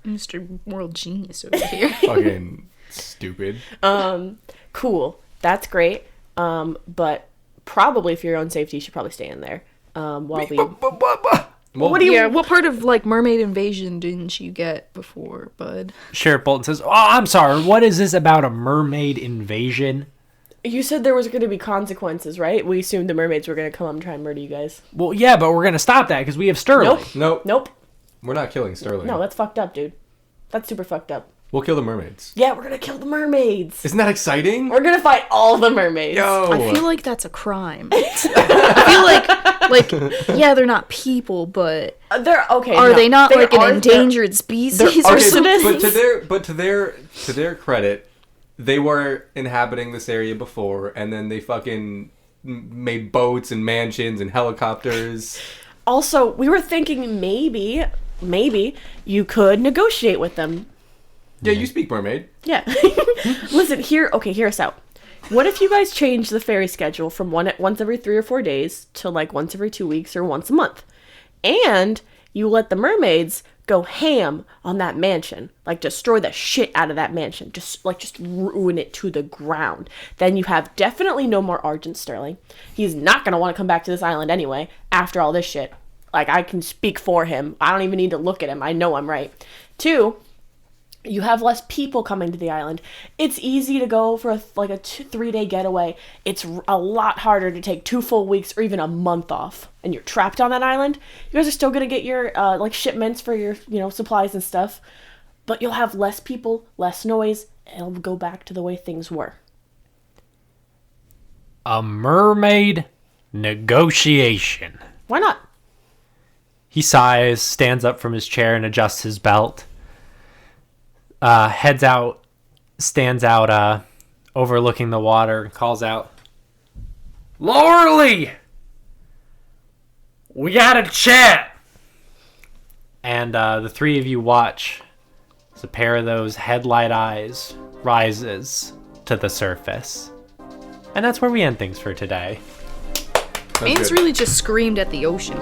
Mr. World Genius over here. Fucking stupid. Cool. That's great. But probably for your own safety, you should probably stay in there. While we. Well, What do you? Yeah, what part of like mermaid invasion didn't you get before, bud? Sheriff Bolton says, "Oh, I'm sorry. What is this about a mermaid invasion?" You said there was going to be consequences, right? We assumed the mermaids were going to come up and try and murder you guys. Well, yeah, but we're gonna stop that because we have Sterling. Nope. Nope. We're not killing Sterling. No, that's fucked up, dude. That's super fucked up. We'll kill the mermaids. Yeah, we're gonna kill the mermaids. Isn't that exciting? We're gonna fight all the mermaids. Yo. I feel like that's a crime. I feel like, yeah, they're not people, but They're okay. are no, they not like are- an endangered species or Okay, something? but to their credit, they were inhabiting this area before, and then they fucking made boats and mansions and helicopters. Also, we were thinking maybe you could negotiate with them. Yeah, you speak mermaid. Yeah. Listen, hear us out. What if you guys change the ferry schedule from once every 3 or 4 days to like once every 2 weeks or once a month? And you let the mermaids go ham on that mansion. Like destroy the shit out of that mansion. Just ruin it to the ground. Then you have definitely no more Argent Sterling. He's not going to want to come back to this island anyway after all this shit. Like I can speak for him. I don't even need to look at him. I know I'm right. 2, you have less people coming to the island. It's easy to go for a 3-day getaway. It's a lot harder to take 2 full weeks or even a month off. And you're trapped on that island. You guys are still gonna get your shipments for your supplies and stuff, but you'll have less people, less noise, and it'll go back to the way things were. A mermaid negotiation. Why not? He sighs, stands up from his chair, and adjusts his belt. Heads out, stands out, overlooking the water, and calls out, "Lorley! We gotta chat!" And the 3 of you watch as a pair of those headlight eyes rises to the surface. And that's where we end things for today. Main's really just screamed at the ocean.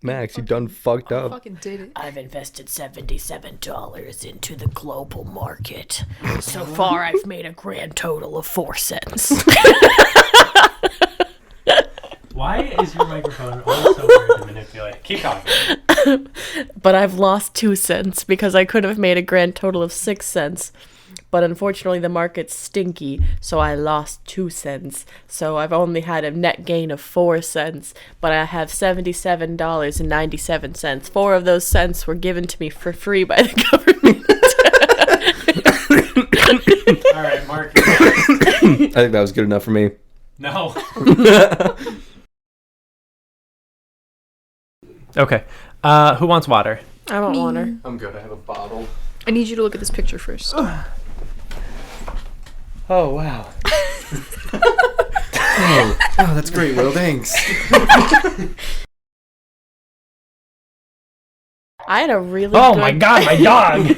Max, you done fucked up. Fucking did it. I've invested $77 into the global market. So far, I've made a grand total of 4 cents. Why is your microphone always so weird to manipulate? Keep talking. But I've lost 2 cents because I could have made a grand total of 6 cents. But unfortunately, the market's stinky, so I lost 2 cents. So I've only had a net gain of 4 cents, but I have $77.97. 4 of those cents were given to me for free by the government. All right, Mark. I think that was good enough for me. No. Okay. Who wants water? I don't want her. I'm good. I have a bottle. I need you to look at this picture first. Oh, wow. oh, that's great, Will. Thanks. I had a really Oh good... my god, my dog!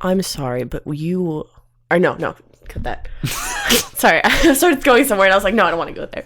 I'm sorry, but you... Or no, cut that. Sorry, I started going somewhere and I was like, no, I don't want to go there.